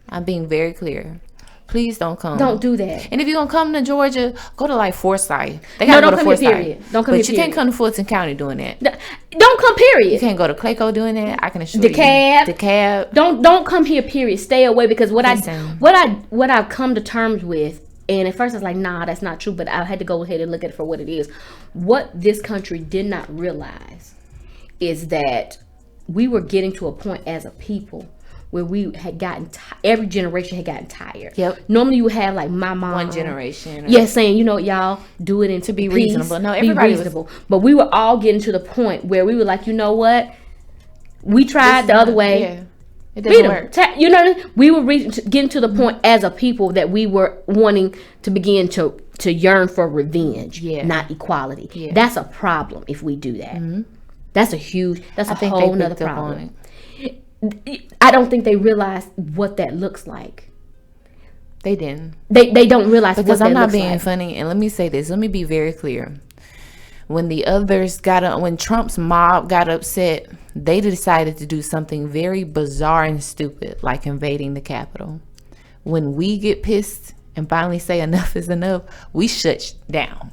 I'm being very clear. Please don't come. Don't do that. And if you're going to come to Georgia, go to like Forsyth. They got to go to Forsyth. Don't come here, But you can't come to Fulton County doing that. Don't come, period. You can't go to Clayco doing that. I can assure you. DeKalb. Don't come here, period. Stay away because what I've come to terms with, and at first I was like, nah, that's not true, but I had to go ahead and look at it for what it is. What this country did not realize is that we were getting to a point as a people where we had gotten every generation had gotten tired. Yep. Normally you would have like my mom, one generation. Saying, y'all do it into be reasonable. No, everybody be reasonable. But we were all getting to the point where we were like, you know what? We tried the other way. Yeah. It doesn't work. We were getting to the point as a people that we were wanting to begin to yearn for revenge, not equality. Yeah. That's a problem if we do that. Mm-hmm. That's a whole nother problem. I don't think they realize what that looks like. They didn't. They don't realize because what I'm that not looks being like. funny. And let me say this. Let me be very clear. When the others when Trump's mob got upset, they decided to do something very bizarre and stupid, like invading the Capitol. When we get pissed and finally say enough is enough, we shut down.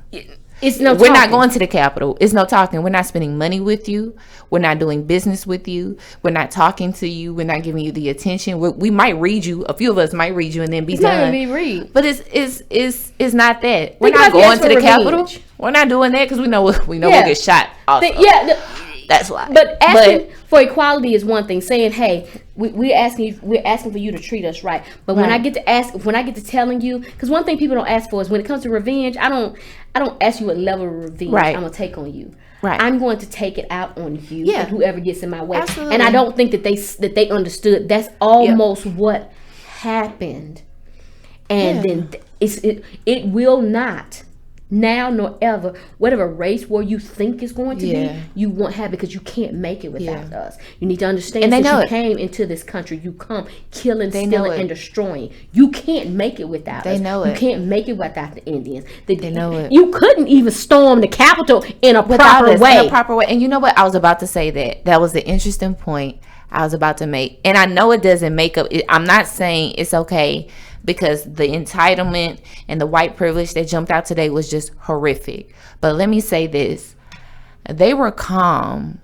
It's no We're not talking. going to the Capitol. It's no talking. We're not spending money with you. We're not doing business with you. We're not talking to you. We're not giving you the attention. We might read you. A few of us might read you and then be It's done. not gonna be read. But it's not that. We're Think not about going yes to the for Capitol. revenge. We're not doing that because we know we'll Yeah. get shot. Also. That's why. But asking for equality is one thing. Saying, "Hey, we're asking for you to treat us right." But when I get to telling you, because one thing people don't ask for is when it comes to revenge. I don't ask you what level of revenge I'm gonna take on you. Right. I'm going to take it out on you Yeah. and whoever gets in my way. Absolutely. And I don't think that they understood. That's almost what happened. And then it will not. Now nor ever, whatever race war you think is going to be, you won't have, because you can't make it without us. You need to understand. And they since know you it. came into this country, you come killing, They know stealing, it. and destroying. You can't make it without They us. know You it. can't make it without the Indians. They know it. You couldn't even storm the Capitol in a Without proper us, way. in a proper way. And you know what? I was about to say that was the interesting point I was about to make. And I know it doesn't make up. I'm not saying it's okay, because the entitlement and the white privilege that jumped out today was just horrific. But let me say this. They were calm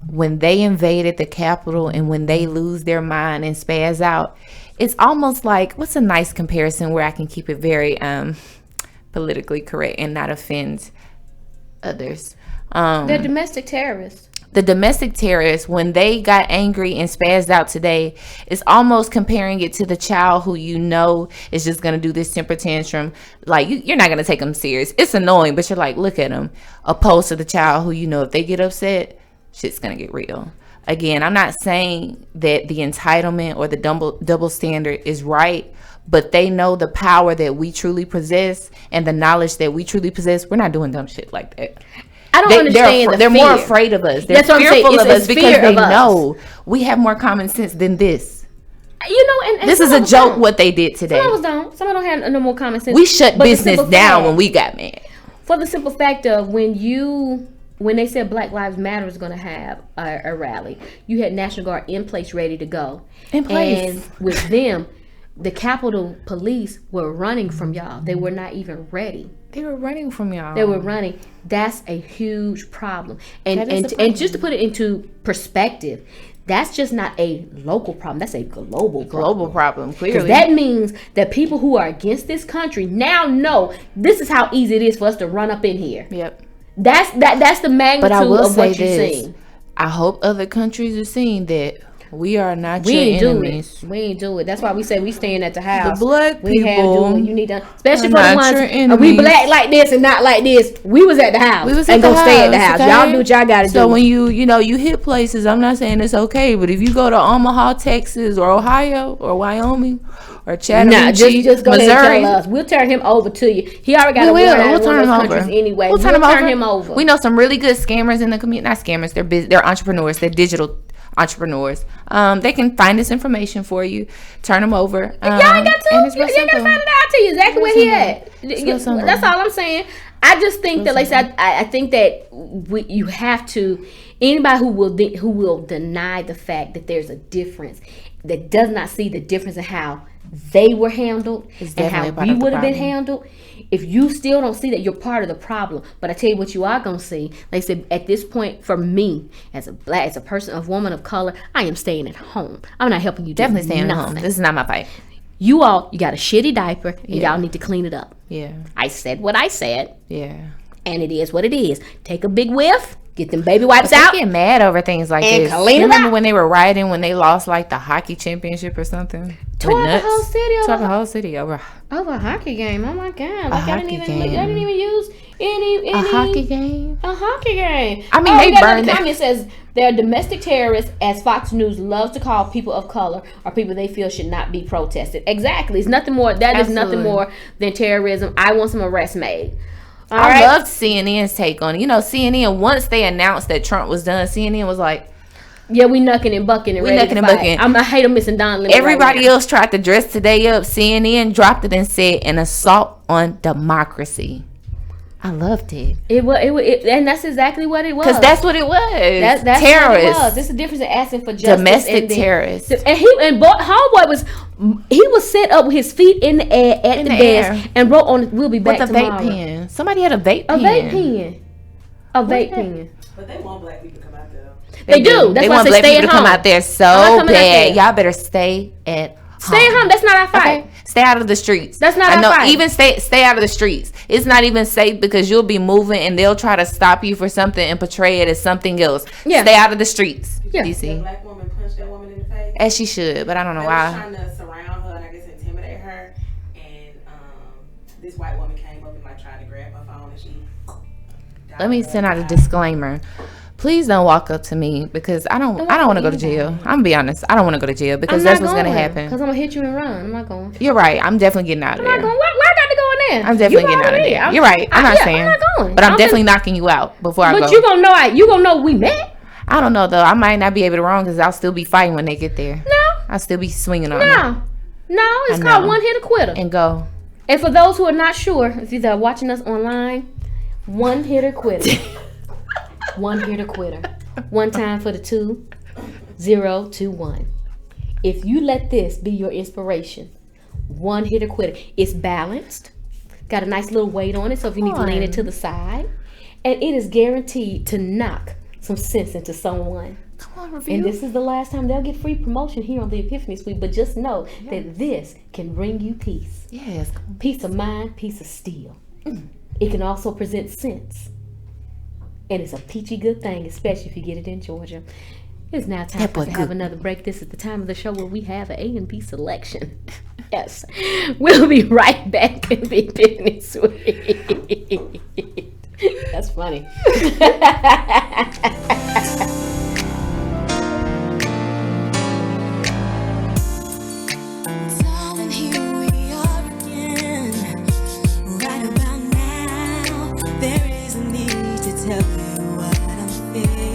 when they invaded the Capitol, and when they lose their mind and spaz out. It's almost like, what's a nice comparison where I can keep it very politically correct and not offend others? They're domestic terrorists. The domestic terrorists, when they got angry and spazzed out today, it's almost comparing it to the child who you know is just going to do this temper tantrum. Like, you're not going to take them serious. It's annoying, but you're like, look at them. Opposed to the child who you know, if they get upset, shit's going to get real. Again, I'm not saying that the entitlement or the double standard is right, but they know the power that we truly possess and the knowledge that we truly possess. We're not doing dumb shit like that. I don't understand They're the more fear. afraid of us. They're That's what I'm saying. fearful of It's us because fear they of us. know we have more common sense than this. You know, and This is some a of us joke don't. what they did today. Some of us don't. Some of us don't have no more common sense. We shut But the business simple down fact- when we got mad. For the simple fact of when they said Black Lives Matter was going to have a rally, you had National Guard in place, ready to go. In place. And with them, the Capitol Police were running from y'all. They were not even ready. They were running from y'all. They were running. That's a huge problem. And That is a and problem. just to put it into perspective, that's just not a local problem. That's a global problem, clearly. Because that means that people who are against this country now know this is how easy it is for us to run up in here. Yep. That's the magnitude But I will of say what you're this. seeing. I hope other countries are seeing that we are not We your ain't do enemies. it. We ain't do it. That's why we say we staying at the house. black we have people do it. You need to, especially are for the not ones your we enemies. black like this and not like this. We was at the house. We was and at gonna the stay at the house, house. okay? Y'all do what y'all gotta do. So when you hit places, I'm not saying it's okay, but if you go to Omaha, Texas, or Ohio, or Wyoming, or Chattanooga, just go ahead Missouri, and tell us. We'll turn him over to you. He already got a we warrant will. out We'll of one turn of him those over. countries anyway. We'll turn him over. over. We know some really good scammers in the community. Not scammers. They're entrepreneurs. They're digital entrepreneurs. They can find this information for you. Turn them over. Y'all ain't got to. And it's real You ain't got to simple. find it out. I'll tell you exactly where he at. real simple. That's all I'm saying. I just think that, like I said, I think that you have to. Anybody who will deny the fact that there's a difference, that does not see the difference in how they were handled and how definitely a part we of the would have been problem. handled. If you still don't see that, you're part of the problem. But I tell you what, you are gonna see. Like I said, at this point, for me, as a person, a woman of color, I am staying at home. I'm not helping you. Definitely staying nothing. home. This is not my fight. You got a shitty diaper, and y'all need to clean it up. Yeah. I said what I said, Yeah. and it is what it is. Take a big whiff, get them baby wipes They out. get mad over things like And this. clean You it remember up. when they were rioting when they lost like the hockey championship or something? Tore Went up the nuts. whole city over- Tore up the whole city over Over a hockey game. Oh my god! Like I hockey didn't game. even use any a hockey game. A hockey game. I mean, oh, they we got burned another it. comment says they're domestic terrorists, as Fox News loves to call people of color or people they feel should not be protested. Exactly. It's nothing more. That is nothing Absolutely. more than terrorism. I want some arrests made. All I right. loved CNN's take on it. You know, CNN, once they announced that Trump was done, CNN was like, Yeah, we knucking and bucking and We ready knucking to and fight. bucking. I hate them missing Don Lemon. everybody right now. else tried to dress today up. CNN dropped it and said, an assault on democracy. I loved it. And that's exactly what it was. Because that's what it was. That's terrorists. What it was. This is the difference in asking for justice. Domestic terrorists. And homeboy was set up with his feet in the air at the desk and wrote on, "We'll be back tomorrow." With a vape pen. Somebody had a vape pen. A vape pen. But they want black people to come out there. They do. That's why I say black stay people at to come home. out there so bad. Y'all better stay at home. Stay at home. That's not our fight. Okay? Stay out of the streets. That's not our fight. Even stay out of the streets. It's not even safe because you'll be moving and they'll try to stop you for something and portray it as something else. Yeah. Stay out of the streets. Yeah. The black woman punched that woman in the face. As she should, but I don't know why. They was trying to surround her and I guess intimidate her. And this white woman came up and like tried to grab her phone and she. Let me send out a disclaimer. Please don't walk up to me because I don't want to go to jail. I'm gonna be honest. I don't want to go to jail because that's what's gonna happen. Because I'm gonna hit you and run. I'm not going. You're right. I'm definitely getting out of there. Why I got to go in there? I'm definitely getting out of there. You're right. I'm not saying. I'm not going. But I'm definitely knocking you out before I go. But you gonna know we met. I don't know though. I might not be able to run because I'll still be fighting when they get there. No. I'll still be swinging on them. No. It's called one hitter quitter. And go. And for those who are not sure, if you're watching us online, one hitter quitter. One hitter quitter. One time for the 2, 0, 2, 1. If you let this be your inspiration, one hitter quitter. It's balanced, got a nice little weight on it, so if you need to lean it to the side, and it is guaranteed to knock some sense into someone. Come on, review. And this is the last time they'll get free promotion here on the Epiphany Suite. But just know that this can bring you peace. Yes. Peace of mind, peace of steel. It can also present sense. And it's a peachy good thing, especially if you get it in Georgia. It's now time for us to have another break. This is the time of the show where we have an A&B selection. Yes. We'll be right back in the Epiphany Suite. That's funny. Darling, here we are again. Right about now, there is a need to tell you what I'm feeling.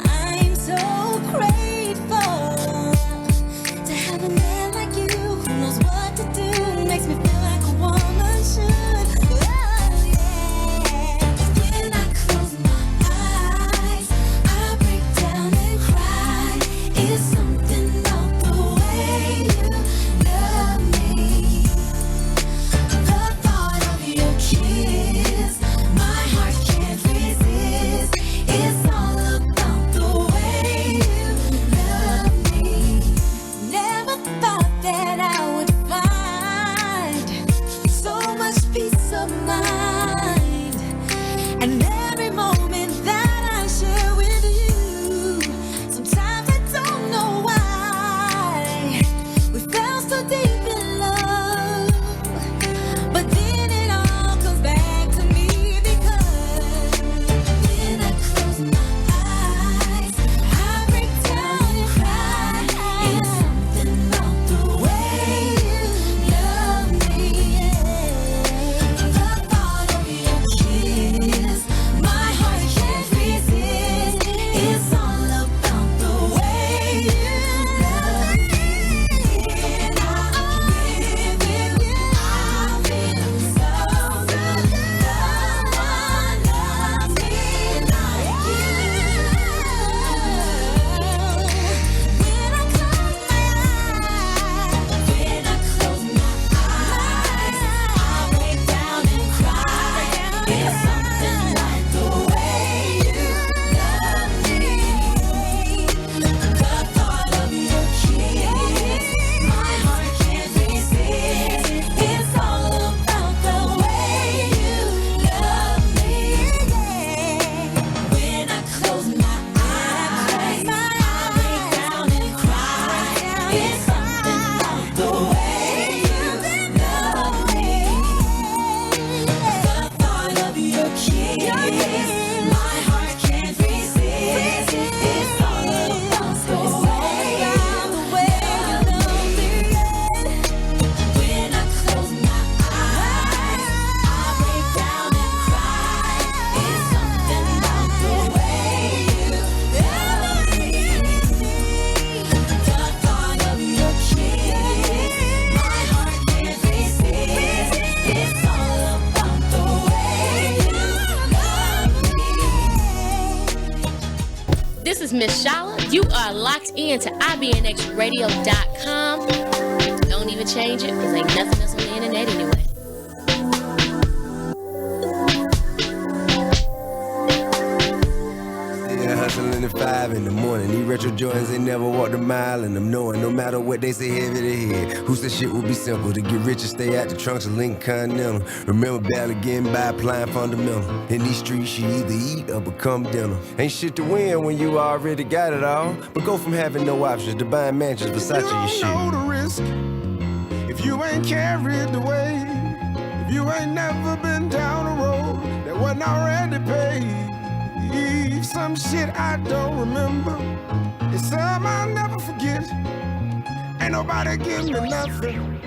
I'm so grateful to have a man like you who knows what to do, makes me feel like a woman should. Oh yeah. When I close my eyes, I break down and cry. It's something about the way you love me. The thought of your kiss, my heart can't resist. It's all about the way you love me. Never thought that I would find so much peace of mind. And every moment that I share with you, sometimes I don't know why we fell so deep in love. But then it all comes back to me because when I close my eyes, I break down and cry. It's something about the way you love me. The thought of your kiss, my heart can't resist. It's all about the way you love me. And I'm with you. I feel so good. No one loves me like you. When I close my eyes, I break down and cry. It's something like the way you love me. The thought of your kiss, my heart can't resist. It's all about the way you love me. When I close my eyes, I break down and cry. It's something about the way you love me. The thought of your kiss, my heart can't resist. It's all about the way you love me. When I close my eyes, I break down and cry. It's something about the way you love me. The thought of your Ms.Shala. You are locked in to IBNXradio.com. Don't even change it, because ain't nothing else on the internet anyway. Hustling at 5 in the morning. These retro joints, they never walked a mile in them, knowing no matter what they say, heavy to head. Who said shit would be simple? To get rich and stay out the trunks of Lincoln Continental. Remember barely getting by applying fundamental. In these streets, you either eat or become dinner. Ain't shit to win when you already got it all. But go from having no options to buying mansions, Versace your shit. You don't know the risk if you ain't carried the weight. If you ain't never been down a road that wasn't already paid. Some shit I don't remember. It's some I'll never forget. Ain't nobody give me nothing.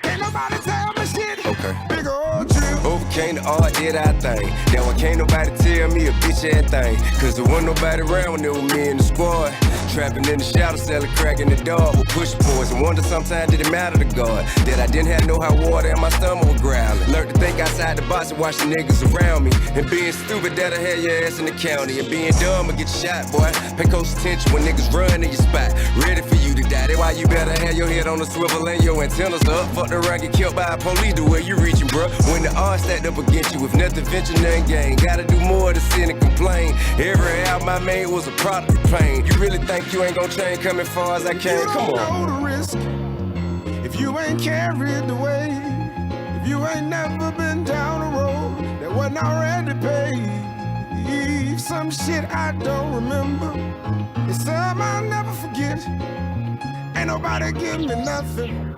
Ain't nobody tell me shit. Okay. Big old trip. Overcame the odd, did I think. That one can't nobody tell me a bitch ass thing. Cause there wasn't nobody around when there was me in the squad. Trapping in the shadow, selling crack in the dark with push boys. And wonder sometimes did it matter to God that I didn't have no hot water and my stomach was growling. Learned to think outside the box and watch the niggas around me. And being stupid that'll have your ass in the county. And being dumb will get you shot, boy. Pay close attention when niggas run in your spot. Ready for you to die. That's why you better have your head on the swivel and your antennas up. Fuck around, get killed by a police the way you reaching, bruh. When the odds stacked up against you, with nothing venture, nothing gain. Gotta do more to sin and complain. Every album I made was a product of pain. You really think you ain't gonna change coming far as I can? Come on. You don't know the risk if you ain't carried the weight. If you ain't never been down a road that wasn't already paid. Some shit I don't remember. It's some I'll never forget. Ain't nobody give me nothing.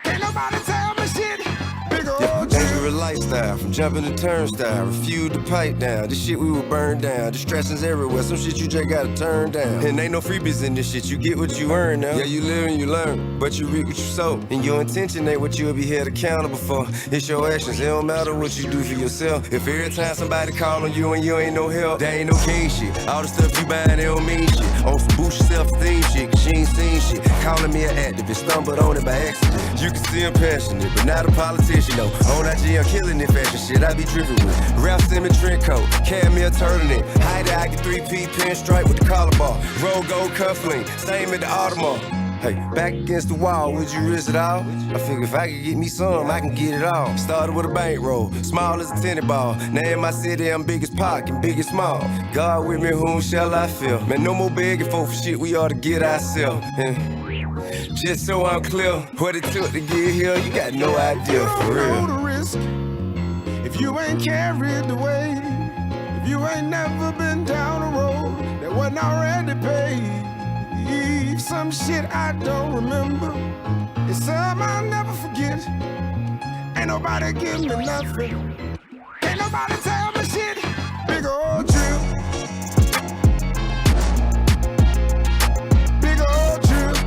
Ain't nobody tell me shit. Big old Dangerous lifestyle, from jumping the turnstile, refuse to pipe down. This shit we will burn down. Distractions everywhere, some shit you just gotta turn down. And ain't no freebies in this shit, you get what you earn now. Yeah, you live and you learn, but you reap what you sow. And your intention ain't what you'll be held accountable for. It's your actions, it don't matter what you do for yourself. If every time somebody call on you and you ain't no help, that ain't no king shit. All the stuff you buying, it don't mean shit. On some boost your self-esteem shit, cause she ain't seen shit. Calling me an activist, stumbled on it by accident. You can see I'm passionate, but not a politician though. On IG, I'm killing it fashion shit I be tripping with. Ralph Simmons trend coat, camel turtleneck. Hide I get 3P pinstripe with the collar bar. Roll gold cufflink, same at the Audemars. Hey, back against the wall, would you risk it all? I figure if I could get me some, I can get it all. Started with a bankroll, small as a tennis ball. Now in my city, I'm big as Pac and big as small. God with me, whom shall I feel? Man, no more begging for shit, we ought to get ourselves. Just so I'm clear, what it took to get here, you got no idea, for real. You don't know the risk if you ain't carried the weight. If you ain't never been down a road that wasn't already paid. Some shit I don't remember. It's some I'll never forget. Ain't nobody give me nothing. Ain't nobody tell me shit. Big old trip. Big old trip.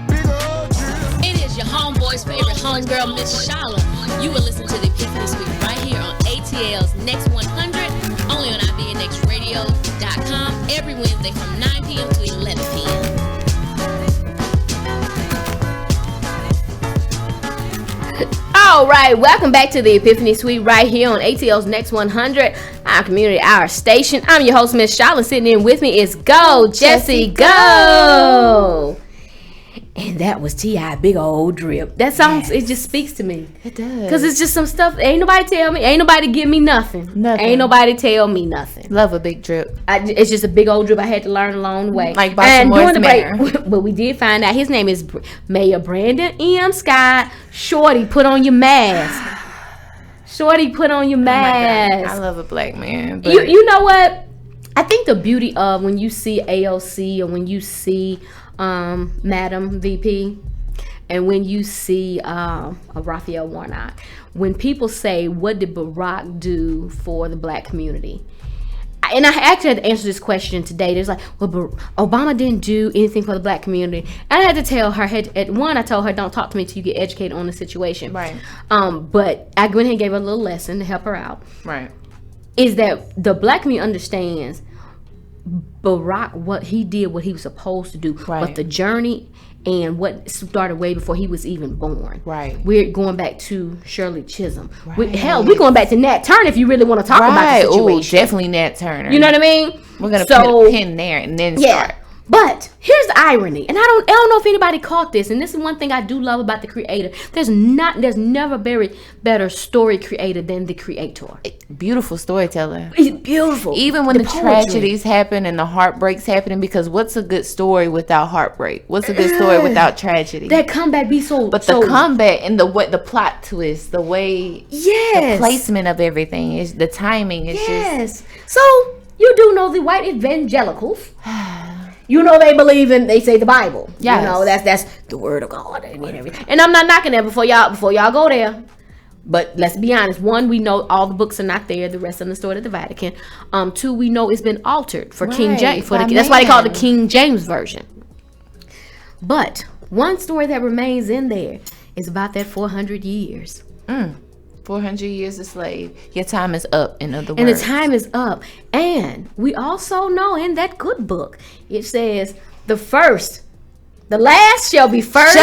Big old trip. It is your homeboy's favorite homegirl, Ms.Shala. You will listen to the Epiphany Suite right here on ATL's Next 100, only on IBNXradio.com, every Wednesday from 9 p.m. to 11 p.m. All right, welcome back to the Epiphany Suite right here on ATL's Next 100, our community, our station. I'm your host, Ms.Shala. Sitting in with me is Jessi Go. And that was T.I. Big Old Drip. That song, yes. It just speaks to me. It does. Because it's just some stuff, ain't nobody tell me, ain't nobody give me nothing. Ain't nobody tell me nothing. Love a big drip. It's just a big old drip I had to learn along the way. Like Baltimore's mayor. But we did find out his name is Mayor Brandon M. Scott. Shorty, put on your mask. Shorty, put on your mask. Oh my God. I love a black man. But You know what? I think the beauty of when you see AOC or when you see Madam VP, and when you see Raphael Warnock, when people say, what did Barack do for the black community? And I actually had to answer this question today. There's like, well, Obama didn't do anything for the black community. And I had to tell her, I told her, don't talk to me till you get educated on the situation. Right. But I went ahead and gave her a little lesson to help her out. Right. Is that the black community understands Barack, what he did, what he was supposed to do, right. But the journey and what started way before he was even born. Right. We're going back to Shirley Chisholm. We're going back to Nat Turner if you really want to talk about the situation. Ooh, definitely Nat Turner. You know what I mean? We're gonna put a pin there and then start. But here's the irony, and I don't know if anybody caught this, and this is one thing I do love about the creator. There's never better story creator than the creator. Beautiful storyteller. He's beautiful. Even when the tragedies happen and the heartbreaks happening, because what's a good story without heartbreak? What's a good story without tragedy? That comeback be so. But the comeback and the plot twist, the way, the placement of everything is, the timing is just. So you do know the white evangelicals. You know they believe in, they say the Bible. Yes. You know, that's the word of God and everything. And I'm not knocking that before y'all go there. But let's be honest. One, we know all the books are not there. The rest of them are stored at the Vatican. Two, we know it's been altered for King James. That's why they call it the King James Version. But one story that remains in there is about that 400 years. 400 years a slave. Your time is up, in other words. And the time is up. And we also know in that good book, it says the last shall be first.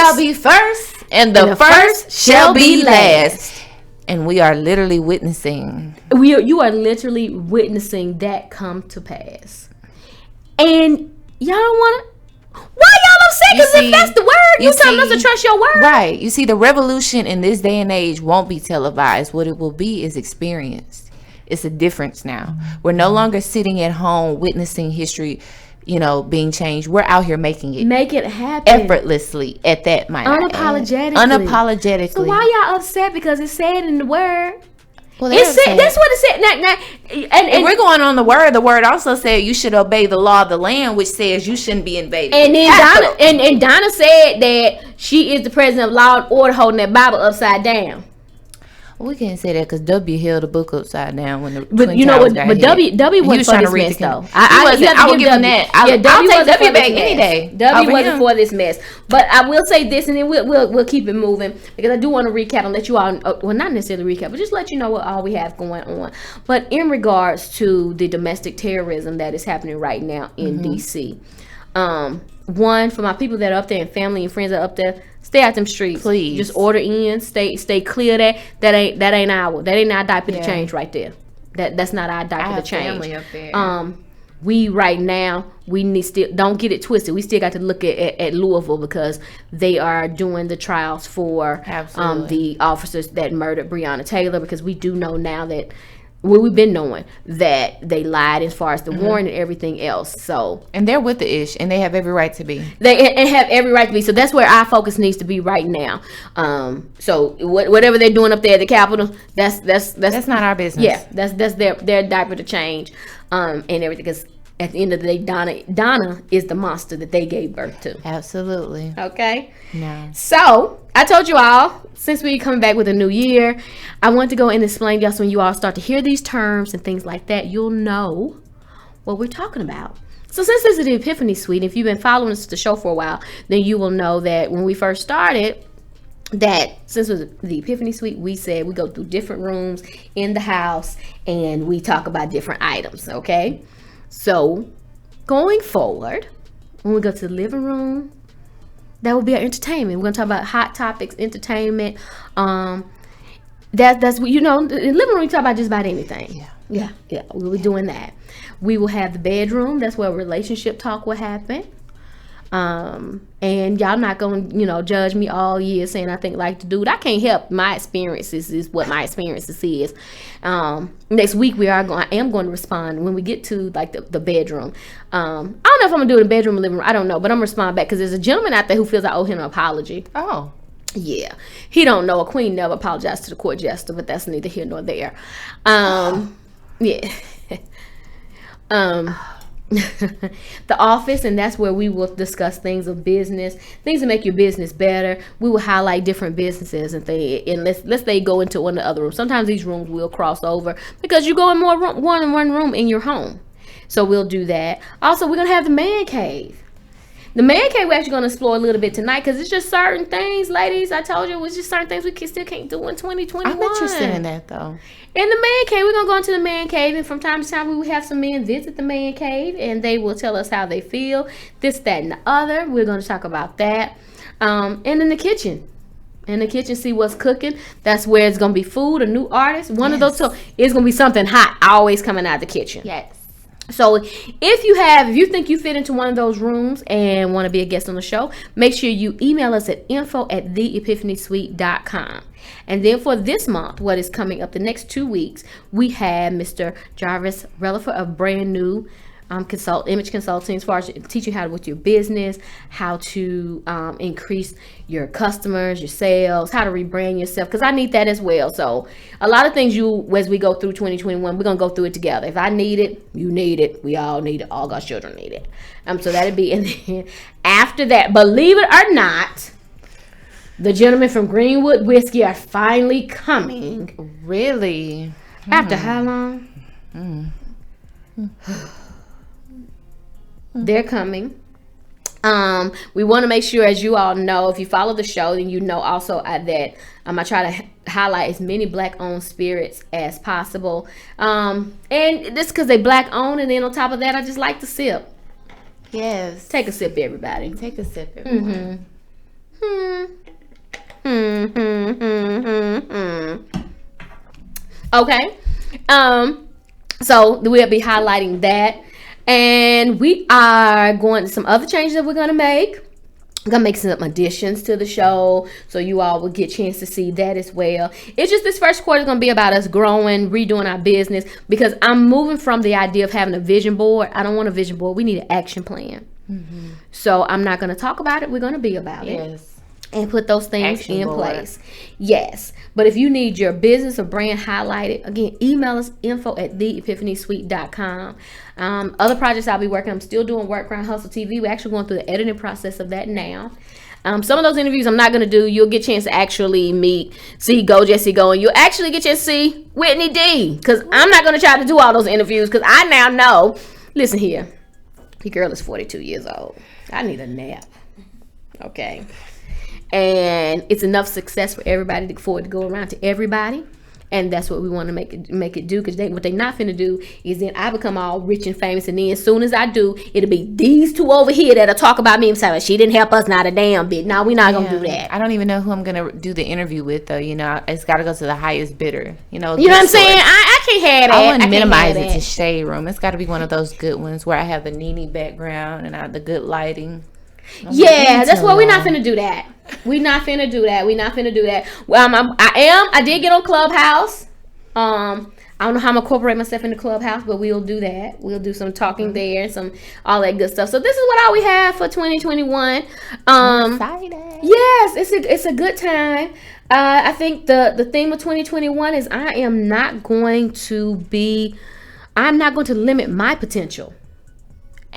And the first shall be last. And we are literally witnessing. You are literally witnessing that come to pass. And y'all don't want to. Why y'all upset? Because if that's the word, you telling us to trust your word. Right. You see, the revolution in this day and age won't be televised. What it will be is experienced. It's a difference now. We're no longer sitting at home witnessing history, being changed. We're out here making it. Make it happen. Effortlessly at that moment. Unapologetically. So why y'all upset? Because it's said in the word. Well, that's what it said. And we're going on the word also said you should obey the law of the land, which says you shouldn't be invaded. And then Donna said that she is the president of law and order, holding that Bible upside down. We can't say that because W held the book upside down when the W wasn't for this mess though. I would give him that. I'll take W back any day. W wasn't for this mess. But I will say this, and then we'll keep it moving because I do want to recap and let you all, well, not necessarily recap, but just let you know what all we have going on. But in regards to the domestic terrorism that is happening right now in DC, one, for my people that are up there and family and friends that are up there, stay out them streets. Please. Just order in. Stay clear. That ain't our diaper to change right there. That's not our diaper to change. Family up there. We right now, we need still, don't get it twisted. We still got to look at Louisville because they are doing the trials for the officers that murdered Breonna Taylor, because we do know now that, well, we've been knowing that they lied as far as the warrant and everything else. So, and they're with the ish, and they have every right to be. They have every right to be. So that's where our focus needs to be right now. So whatever they're doing up there at the Capitol, that's not our business. Yeah, that's their diaper to change, and everything. Because at the end of the day, Donna is the monster that they gave birth to. Absolutely. Okay. No. So I told you all, since we're coming back with a new year, I want to go and explain just when you all start to hear these terms and things like that, you'll know what we're talking about. So since this is the Epiphany Suite, if you've been following us the show for a while, then you will know that when we first started, that since it was the Epiphany Suite, we said we go through different rooms in the house and we talk about different items, okay? So going forward, when we go to the living room, that will be our entertainment. We're going to talk about hot topics, entertainment. That's what, in the living room, we talk about just about anything. Yeah. We'll be doing that. We will have the bedroom. That's where relationship talk will happen. And y'all not going to, judge me all year saying I think like the dude. I can't help my experiences is what my experiences is. Next week I am going to respond when we get to like the bedroom. I don't know if I'm gonna do it in the bedroom or living room. I don't know, but I'm gonna respond back because there's a gentleman out there who feels I owe him an apology. Oh. Yeah, he don't know a queen never apologized to the court jester, but that's neither here nor there. Yeah. The office, and that's where we will discuss things of business, things that make your business better. We will highlight different businesses and things, and let's say go into one of the other rooms. Sometimes these rooms will cross over because you go in more one room in your home, so we'll do that. Also, we're gonna have the man cave. The man cave, we're actually going to explore a little bit tonight because it's just certain things, ladies. I told you, it's just certain things we still can't do in 2021. I'm interested in that, though. In the man cave, we're going to go into the man cave, and from time to time, we will have some men visit the man cave, and they will tell us how they feel, this, that, and the other. We're going to talk about that. And in the kitchen. In the kitchen, see what's cooking. That's where it's going to be food, a new artist. One of those two. It's going to be something hot always coming out of the kitchen. Yes. So if you think you fit into one of those rooms and want to be a guest on the show, make sure you email us at info@theepiphanysuite.com. And then for this month, what is coming up the next 2 weeks, we have Mr. Jarvis Relaford of Brand New image consulting, as far as teach you how to with your business, how to increase your customers, your sales, how to rebrand yourself, because I need that as well. So a lot of things as we go through 2021, we're gonna go through it together. If I need it, you need it, we all need it, all God's children need it. So that'd be, and then after that, believe it or not, the gentlemen from Greenwood Whiskey are finally coming. Really? After how long? They're coming. We want to make sure, as you all know, if you follow the show, then you know also that I try to highlight as many Black-owned spirits as possible. And this because they Black-owned, and then on top of that, I just like to sip. Yes. Take a sip, everybody. Take a sip, everyone. Okay. So we'll be highlighting that. And we are going to some other changes that we're going to make. I'm going to make some additions to the show, so you all will get a chance to see that as well. It's just this first quarter is going to be about us growing, redoing our business, because I'm moving from the idea of having a vision board. I don't want a vision board. We need an action plan. So I'm not going to talk about it. We're going to be about it. And put those things Action in board. place. Yes. But if you need your business or brand highlighted, again, email us info@theepiphanysuite.com. Other projects I'll be working, I'm still doing Work Grind Hustle TV. We're actually going through the editing process of that now. Some of those interviews I'm not going to do. You'll get a chance to actually see Go, Jessi Go, and you'll actually get a chance to see Whitney D. Because I'm not going to try to do all those interviews, because I now know. Listen here. Your girl is 42 years old. I need a nap. Okay. And it's enough success for everybody for it to go around to everybody, and that's what we want to make it do. Because what they not finna do is then I become all rich and famous, and then as soon as I do, it'll be these two over here that'll talk about me and say, she didn't help us not a damn bit. No, we're not gonna do that. I don't even know who I'm gonna do the interview with, though. You know, it's got to go to the highest bidder. You know what I'm saying? I can't have that. I want to minimize it to Shade Room. It's got to be one of those good ones where I have the Nene background and I have the good lighting. Yeah, that's why we're not finna do that. We're not finna do that. Well, I did get on Clubhouse. I don't know how I'm gonna incorporate myself in the Clubhouse, but we'll do that. We'll do some talking there and all that good stuff. So this is what all we have for 2021. Excited. Yes, it's a good time. I think the theme of 2021 is I'm not going to limit my potential.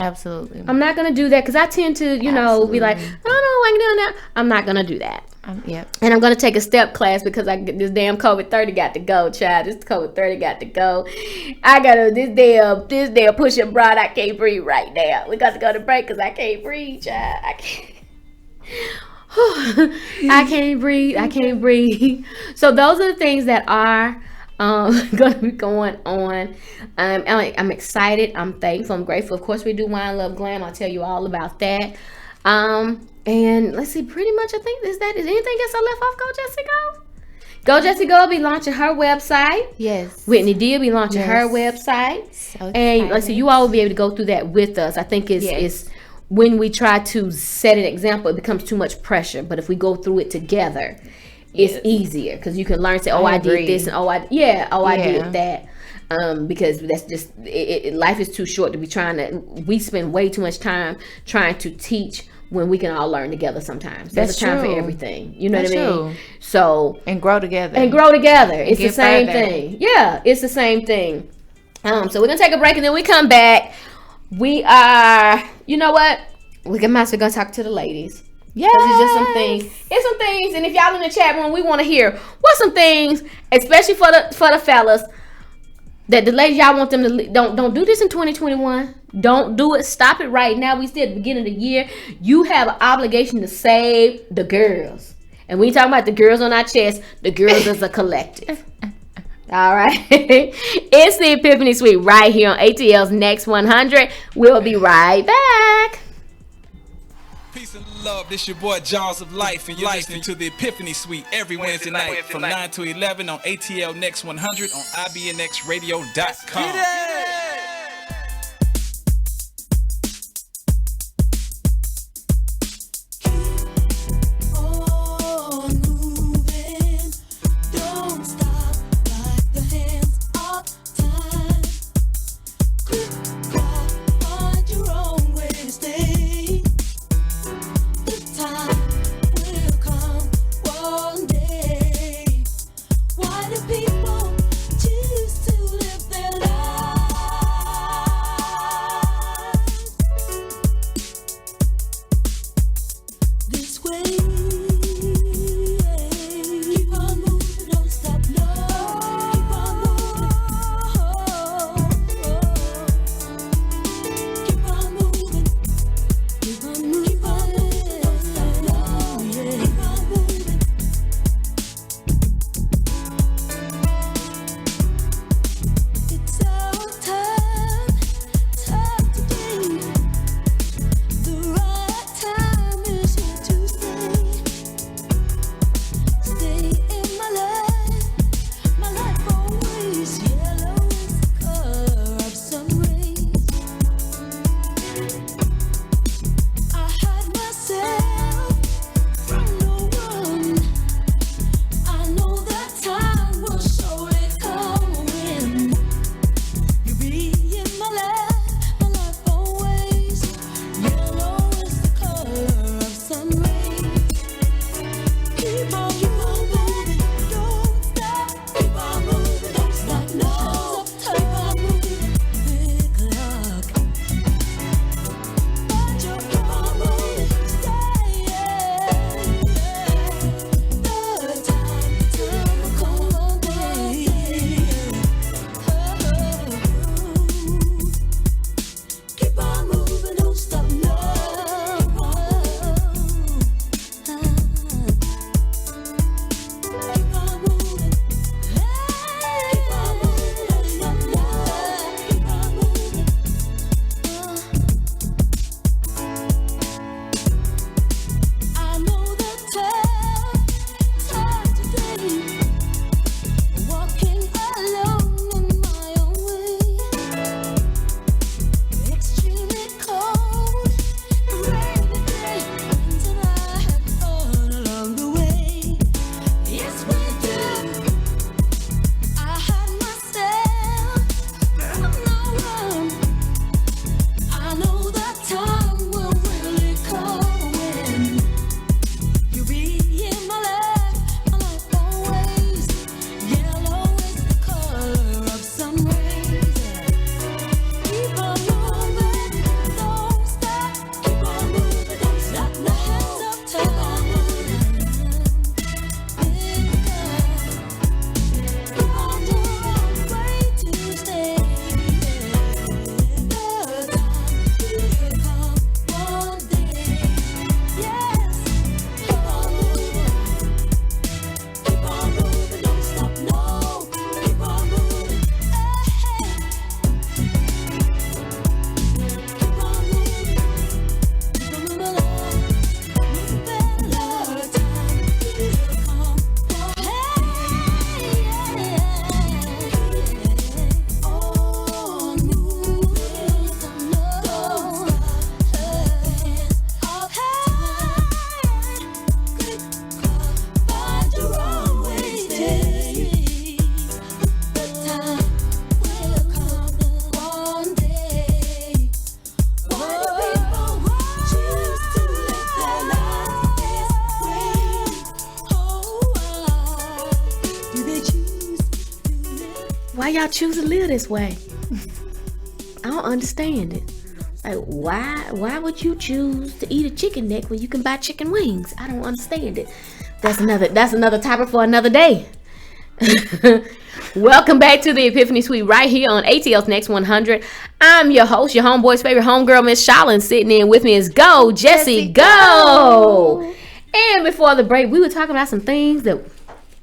Absolutely. I'm not going to do that, because I tend to, be like, I don't know, I can do that. I'm not going to do that. Yep. And I'm going to take a step class, because this damn COVID 30 got to go, child. This COVID 30 got to go. I got to, this damn pushing broad, I can't breathe right now. We got to go to break, because I can't breathe, child. I can't breathe. So those are the things that are going to be going on. I'm excited. I'm thankful. I'm grateful. Of course, we do Wine Love Glam. I'll tell you all about that. And let's see. Pretty much, I think is anything else I left off? Go, Jessi Go. Go, Jessi Go will be launching her website. Yes. Whitney D will be launching her website. So and let's see. You all will be able to go through that with us. I think it's when we try to set an example, it becomes too much pressure. But if we go through it together, it's easier, because you can learn, say, I did this, and I did that. Because that's just life is too short to be we spend way too much time trying to teach when we can all learn together sometimes. There's a time for everything. You know what I mean? So and grow together. It's the same thing. Yeah, it's the same thing. So we're gonna take a break, and then we come back. We are, you know what? We're gonna talk to the ladies. Yeah, it's just some things. It's some things, and if y'all in the chat room, we want to hear what's some things, especially for the fellas. That the ladies, y'all want them to don't do this in 2021. Don't do it. Stop it right now. We still at the beginning of the year. You have an obligation to save the girls. And we talking about the girls on our chest, the girls as a collective. All right. It's the Epiphany Suite right here on ATL's Next 100. We'll be right back. Peace and love, this your boy Jaws of Life, and you're listening to the Epiphany Suite every Wednesday night from 9 to 11 on ATL Next 100 on IBNXradio.com. People choose to live their lives. Why y'all choose to live this way? I don't understand it. Like, why would you choose to eat a chicken neck when you can buy chicken wings? I don't understand it. That's another topic for another day. Welcome back to the Epiphany Suite right here on ATL's Next 100. I'm your host, your homeboy's favorite homegirl, Ms.Shala, and sitting in with me is Jessi Go. And before the break, we were talking about some things that,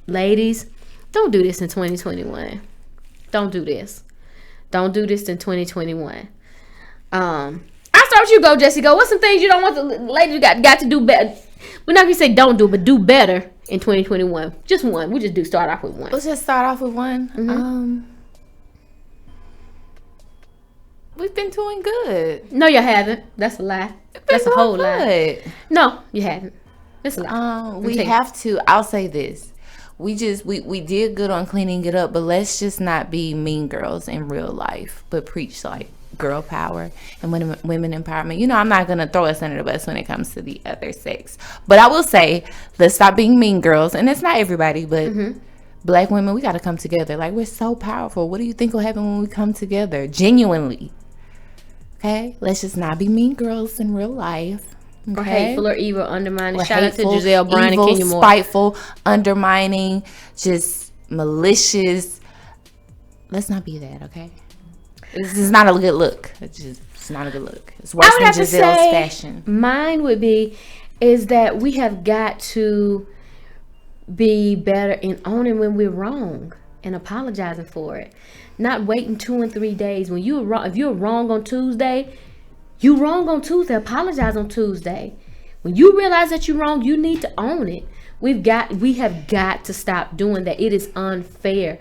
ladies, don't do this in 2021. Don't do this. Don't do this in 2021. I'll start with you, Jessi Go. What's some things you don't want the ladies got to do better? We're not gonna say don't do, but do better in 2021. Just one. We just start off with one. Let's just start off with one. Mm-hmm. We've been doing good. No, you haven't. That's a lie. That's a whole lie. No, you haven't. It's a lie. We have to. I'll say this. We did good on cleaning it up, but let's just not be mean girls in real life, but preach like girl power and women empowerment. You know, I'm not gonna throw us under the bus when it comes to the other sex, but I will say, let's stop being mean girls. And it's not everybody, but Black women, we got to come together. Like, we're so powerful. What do you think will happen when we come together? Genuinely. Okay, let's just not be mean girls in real life. Okay? Or hateful or evil, undermining. Or Shout hateful, out to Giselle Bryan and Kenya Moore. Spiteful, undermining, just malicious. Let's not be that, okay? This is not a good look. It's not a good look. It's worse than Giselle's fashion. Mine would be is that we have got to be better in owning when we're wrong and apologizing for it. Not waiting 2 and 3 days. When you're wrong, if you're wrong on Tuesday, you wrong on Tuesday. Apologize on Tuesday. When you realize that you're wrong, you need to own it. We have got to stop doing that. It is unfair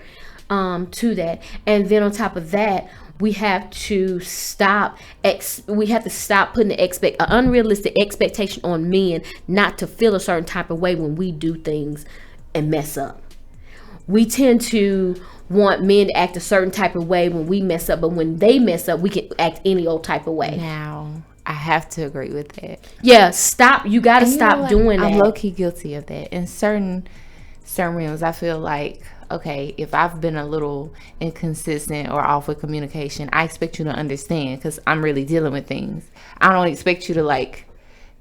to that. And then on top of that, we have to stop putting an unrealistic expectation on men not to feel a certain type of way when we do things and mess up. We tend to want men to act a certain type of way when we mess up, but when they mess up, we can act any old type of way. Now, I have to agree with that. Yeah, stop. You got to stop doing that. I'm low-key guilty of that. In certain realms, I feel like, okay, if I've been a little inconsistent or off with communication, I expect you to understand because I'm really dealing with things. I don't expect you to like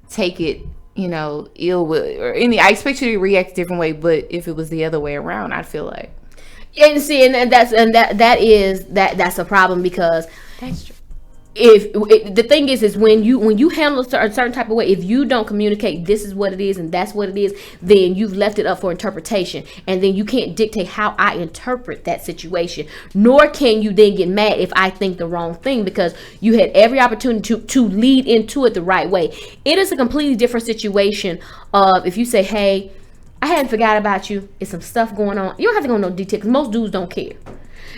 take it, you know, ill with or any. I expect you to react a different way. But if it was the other way around, I'd feel like. And see, and that's a problem because That's true. The thing is when you handle a certain type of way, if you don't communicate this is what it is and that's what it is, then you've left it up for interpretation, and then you can't dictate how I interpret that situation, nor can you then get mad if I think the wrong thing, because you had every opportunity to lead into it the right way. It is a completely different situation of if you say, hey, I hadn't forgot about you, it's some stuff going on. You don't have to go into no detail because most dudes don't care.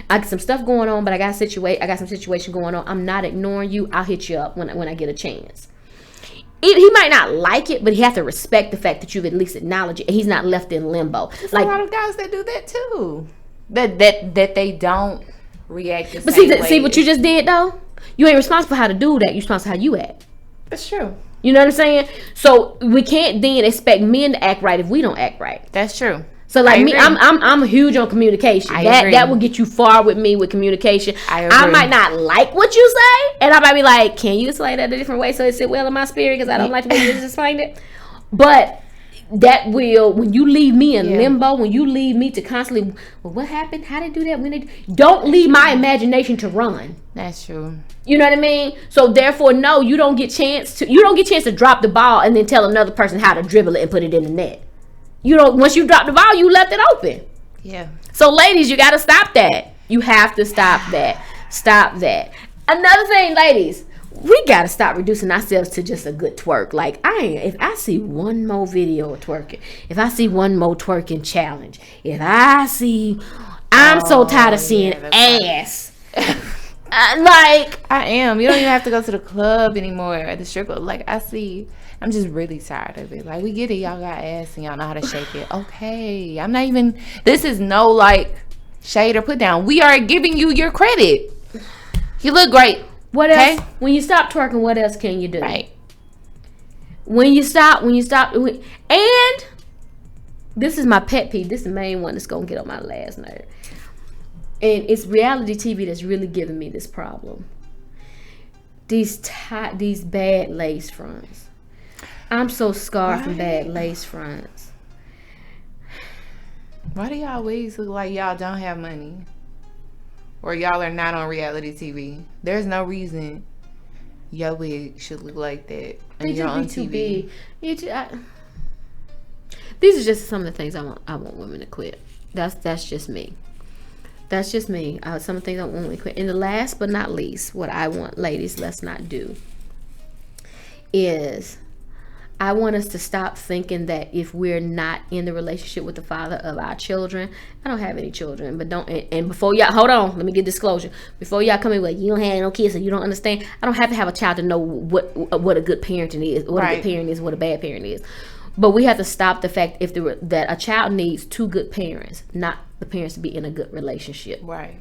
I got some stuff going on, but I got some situation going on. I'm not ignoring you. I'll hit you up when I get a chance. He might not like it, but he has to respect the fact that you've at least acknowledged it and he's not left in limbo. There's like a lot of guys that do that too. That they don't react the but same way. see what you just did though? You ain't responsible for how to do that. You're responsible for how you act. That's true. You know what I'm saying? So we can't then expect men to act right if we don't act right. That's true. So like me, I'm huge on communication. That will get you far with me with communication. I might not like what you say, and I might be like, "Can you say that a different way so it sit well in my spirit?" Because I don't like the way you just explained it. But that will, when you leave me in limbo, when you leave me to constantly, well, what happened? How did they do that? Don't leave my imagination to run. That's true. You know what I mean? So therefore, no, you don't get chance to drop the ball and then tell another person how to dribble it and put it in the net. Once you drop the ball, you left it open. Yeah. So ladies, you got to stop that. You have to stop that. Stop that. Another thing, ladies, we got to stop reducing ourselves to just a good twerk. Like, if I see one more video of twerking, if I see one more twerking challenge, I'm so tired of seeing ass. Like, I am. You don't even have to go to the club anymore at the strip club. Like, I'm just really tired of it. Like, we get it. Y'all got ass and y'all know how to shake it. Okay. I'm not even, this is no like shade or put down. We are giving you your credit. You look great. What else? When you stop twerking, what else can you do? Right. When you stop, and this is my pet peeve. This is the main one that's going to get on my last nerve. And it's reality TV that's really giving me this problem. These bad lace fronts. I'm so scarred from bad lace fronts. Why do y'all wigs look like y'all don't have money? Or y'all are not on reality TV? There's no reason your wig should look like that. And you're on too TV. big. These are just some of the things I want women to quit. That's just me. That's just me. Some of the things I want women to quit. And the last but not least, what I want ladies, let's not do, is I want us to stop thinking that if we're not in the relationship with the father of our children, I don't have any children, but don't, and before y'all, hold on, let me get disclosure. Before y'all come in with, you don't have no kids, so you don't understand. I don't have to have a child to know what a good parenting is, what a good parent is, what a bad parent is. But we have to stop the fact that a child needs two good parents, not the parents to be in a good relationship. Right.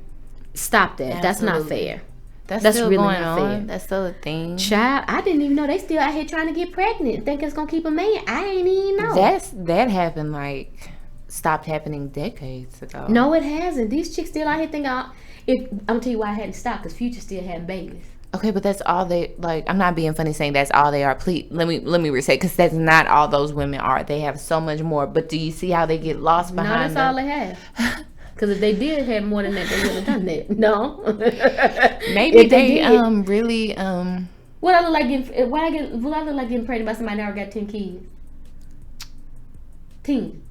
Stop that. Absolutely. That's not fair. That's still really going on. Fair. That's still a thing. Child, I didn't even know they still out here trying to get pregnant. Think it's gonna keep a man. I ain't even know. That happened stopped happening decades ago. No, it hasn't. These chicks still out here thinking. I'm gonna tell you why I hadn't stopped, because Future still having babies. Okay, but that's all they I'm not being funny saying that's all they are. Please let me restate, because that's not all those women are. They have so much more. But do you see how they get lost behind? No, that's all they have. Because if they did have more than that, they would have done that. No. Maybe they really What I look like getting? What I look like getting pregnant by somebody that already got 10 kids? 10.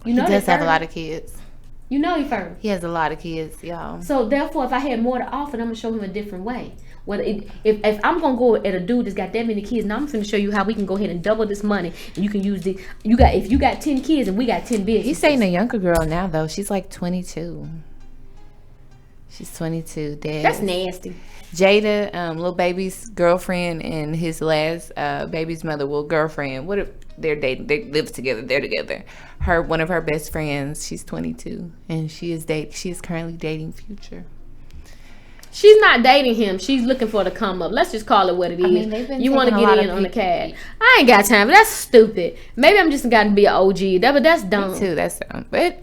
You know he does have a lot of kids. You know he firm. He has a lot of kids, y'all. So therefore, if I had more to offer, I'm gonna show him a different way. If I'm gonna go at a dude that's got that many kids, now I'm gonna show you how we can go ahead and double this money, and you can use the. If you got 10 kids and we got 10 businesses. He's dating a younger girl now though. She's like 22. She's 22. That's nasty. Jada, Lil Baby's girlfriend, and his last baby's mother, girlfriend. What if they're dating? They live together. They're together. One of her best friends. She's 22, and she is currently dating Future. She's not dating him. She's looking for the come up. Let's just call it what it is. I mean, you want to get in on the cad. I ain't got time. That's stupid. Maybe I'm just got to be an OG. But that's dumb. Me too. That's dumb. But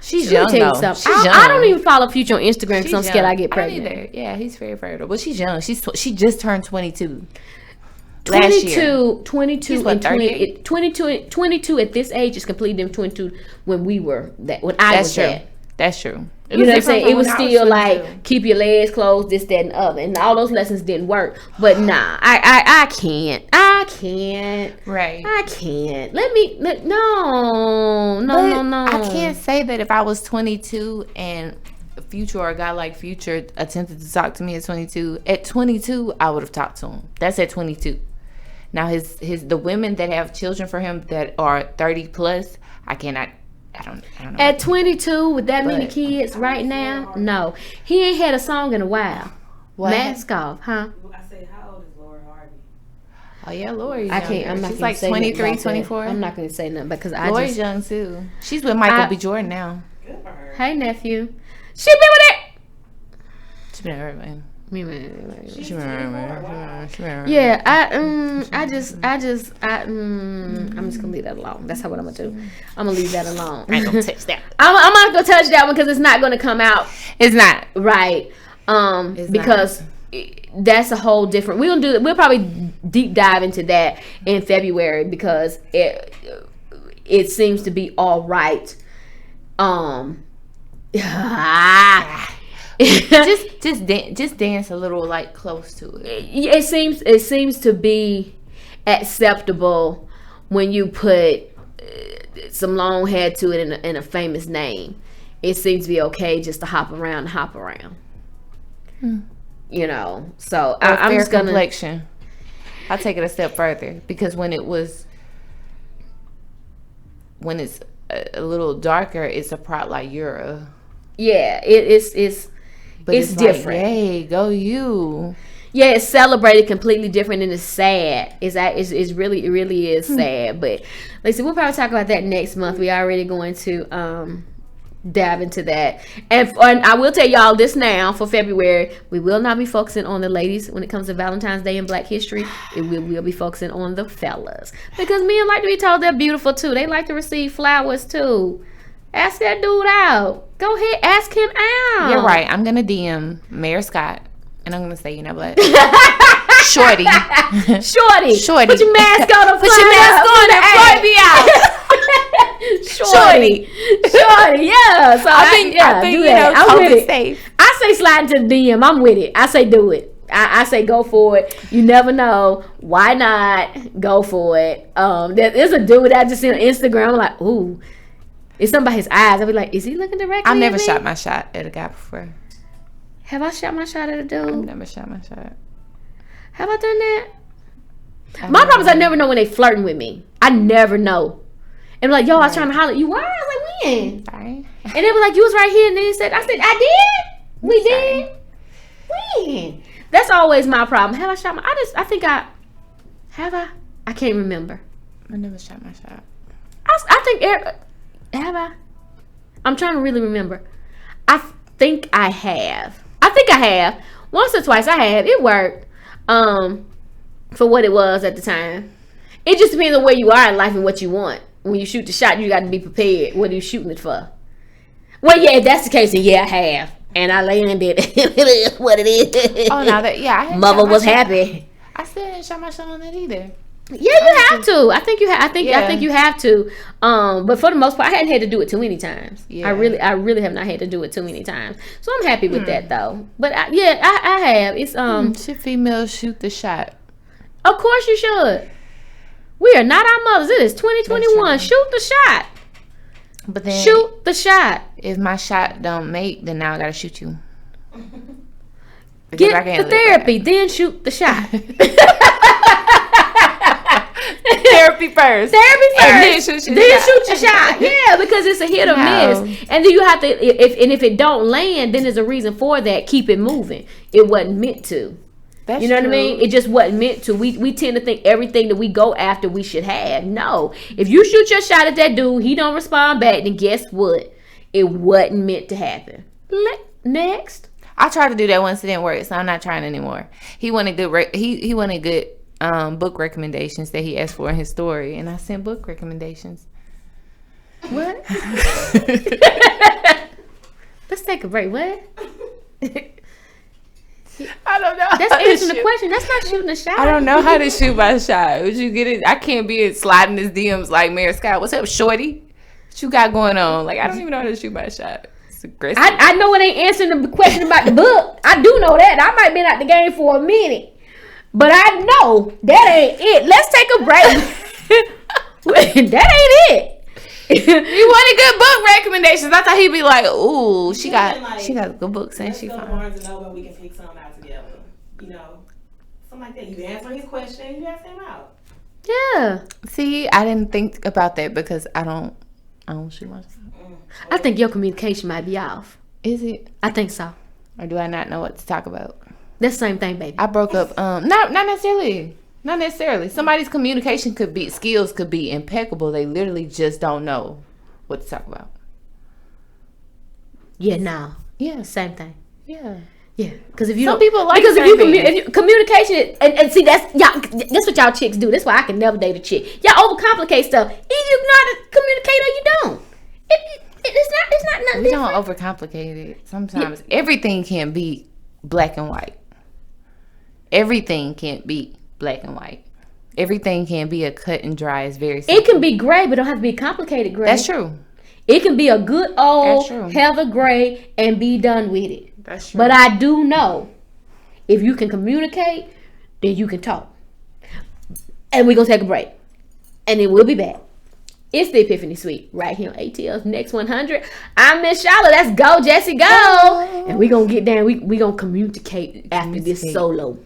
she's young though. I don't even follow Future on Instagram because I'm scared I get pregnant. Either. Yeah, he's very fertile. But she's young. She just turned 22. 22 and 22 at this age is completely different. 22 when we were when I was that. That's true. You know what I'm saying? It was still like keep your legs closed, this, that, and the other, and all those lessons didn't work. But nah, I can't. Right. I can't. No. I can't say that if I was 22 and Future or a guy like Future attempted to talk to me at 22. At 22, I would have talked to him. That's at 22. Now the women that have children for him that are 30 plus, I cannot. I don't know. At 22 with that many kids right now, no. He ain't had a song in a while. What? Mask off, huh? I said, how old is Lori Harvey? Oh yeah, Lori's I can't. I'm not. She's like 23, 24. I'm not going to say nothing because Lori's young too. She's with Michael B. Jordan now. Good for her. Hey nephew, she been with it. She been with man. Yeah, I'm just gonna leave that alone. That's what I'm gonna do. I'm gonna leave that alone. I ain't gonna touch that. I'm not gonna touch that one because it's not gonna come out. It's not right. Because that's a whole different. We'll probably deep dive into that in February because it seems to be all right. just dance a little like close to it. It seems to be acceptable when you put some long hair to it in a famous name. It seems to be okay just to hop around. You know, so I'm just gonna complexion. I'll take it a step further because when it's a little darker, it's a part like Europe. Yeah, it's different. Like, hey, go you. Yeah, it's celebrated completely different and it's sad. It really is sad. But listen, we'll probably talk about that next month. We already going to dive into that. And I will tell y'all this now for February, we will not be focusing on the ladies when it comes to Valentine's Day and Black History. We'll be focusing on the fellas because men like to be told they're beautiful too. They like to receive flowers too. Ask that dude out. Go ahead, ask him out. You're right. I'm gonna DM Mayor Scott, and I'm gonna say, you know what, Shorty. Put your mask on. Put your mask on and fly me out. Shorty. Yeah. So I think do that. I'm with it. Safe. I say slide into the DM. I'm with it. I say do it. I say go for it. You never know. Why not go for it? There's a dude I just seen on Instagram. I'm like, ooh, it's something about his eyes. I'll be like, is he looking directly? I've never at me? shot my shot at a guy before. Have I shot my shot at a dude? I've never shot my shot. Have I done that? My problem is I never know when they flirting with me. I never know. And be like, yo, I was trying to holler at you. Why? I was like, when? Sorry. And they were like, you was right here. And then I said, I did? We did? When? That's always my problem. Have I shot my... I think I... Have I? I can't remember. I never shot my shot. I think... Have I? I'm trying to really remember. I think I have. Once or twice I have. It worked. For what it was at the time. It just depends on where you are in life and what you want. When you shoot the shot, you got to be prepared. What are you shooting it for? Well, yeah, if that's the case, then yeah, I have. And I landed. It is what it is. Oh, no, I Mother was happy. I still didn't shot my shot on that either. Yeah, you have to. I think you have to. But for the most part, I hadn't had to do it too many times. Yeah. I really have not had to do it too many times. So I'm happy with that though. But I have. It's Should females shoot the shot? Of course you should. We are not our mothers. It is 2021. Shoot the shot. But then shoot the shot. If my shot don't make, then now I gotta shoot you. Get the therapy, then shoot the shot. Therapy first. And then shoot your shot. Yeah, because it's a hit or miss. And then you have to, if it don't land, then there's a reason for that. Keep it moving. It wasn't meant to. That's you know true. what I mean? It just wasn't meant to. We tend to think everything that we go after we should have. No. If you shoot your shot at that dude, he don't respond back, then guess what? It wasn't meant to happen. Next. I tried to do that once, it didn't work, so I'm not trying anymore. He wanted good he wanted good book recommendations that he asked for in his story, and I sent book recommendations. What? Let's take a break. What? I don't know. That's answering the question. That's not shooting a shot. I don't know how to shoot my shot. Would you get it? I can't be sliding his DMs like Mayor Scott. What's up, shorty? What you got going on? Like, I don't even know how to shoot my shot. It's aggressive. I know it ain't answering the question about the book. I do know that. I might been out the game for a minute. But I know that ain't it. Let's take a break. That ain't it. He wanted good book recommendations. I thought he'd be like, "Ooh, she got good books and she fine." fine." Barnes and Noble, we can pick some out together. You know, something like that. You answer his question, you ask him out. Yeah. See, I didn't think about that because I don't shoot myself. I think your communication might be off. Is it? I think so. Or do I not know what to talk about? That's the same thing, baby. I broke up. Not necessarily. Not necessarily. Somebody's communication skills could be impeccable. They literally just don't know what to talk about. Yeah, no. Yeah. Same thing. Yeah. Yeah. Because if you Some people like because if you communication and see that's what y'all chicks do. That's why I can never date a chick. Y'all overcomplicate stuff. Either you know how to communicate or you don't. It's not nothing. We different. don't overcomplicate it. Sometimes everything can be black and white. Everything can't be black and white. Everything can be a cut and dry. It's very simple. It can be gray, but it don't have to be complicated gray. That's true. It can be a good old heather gray and be done with it. That's true. But I do know if you can communicate, then you can talk. And we're going to take a break. And then we'll be back. It's the Epiphany Suite right here on ATL's Next 100. I'm Ms.Shala. Let's go, Jessi Go. And we're going to get down. We're going to communicate after this solo.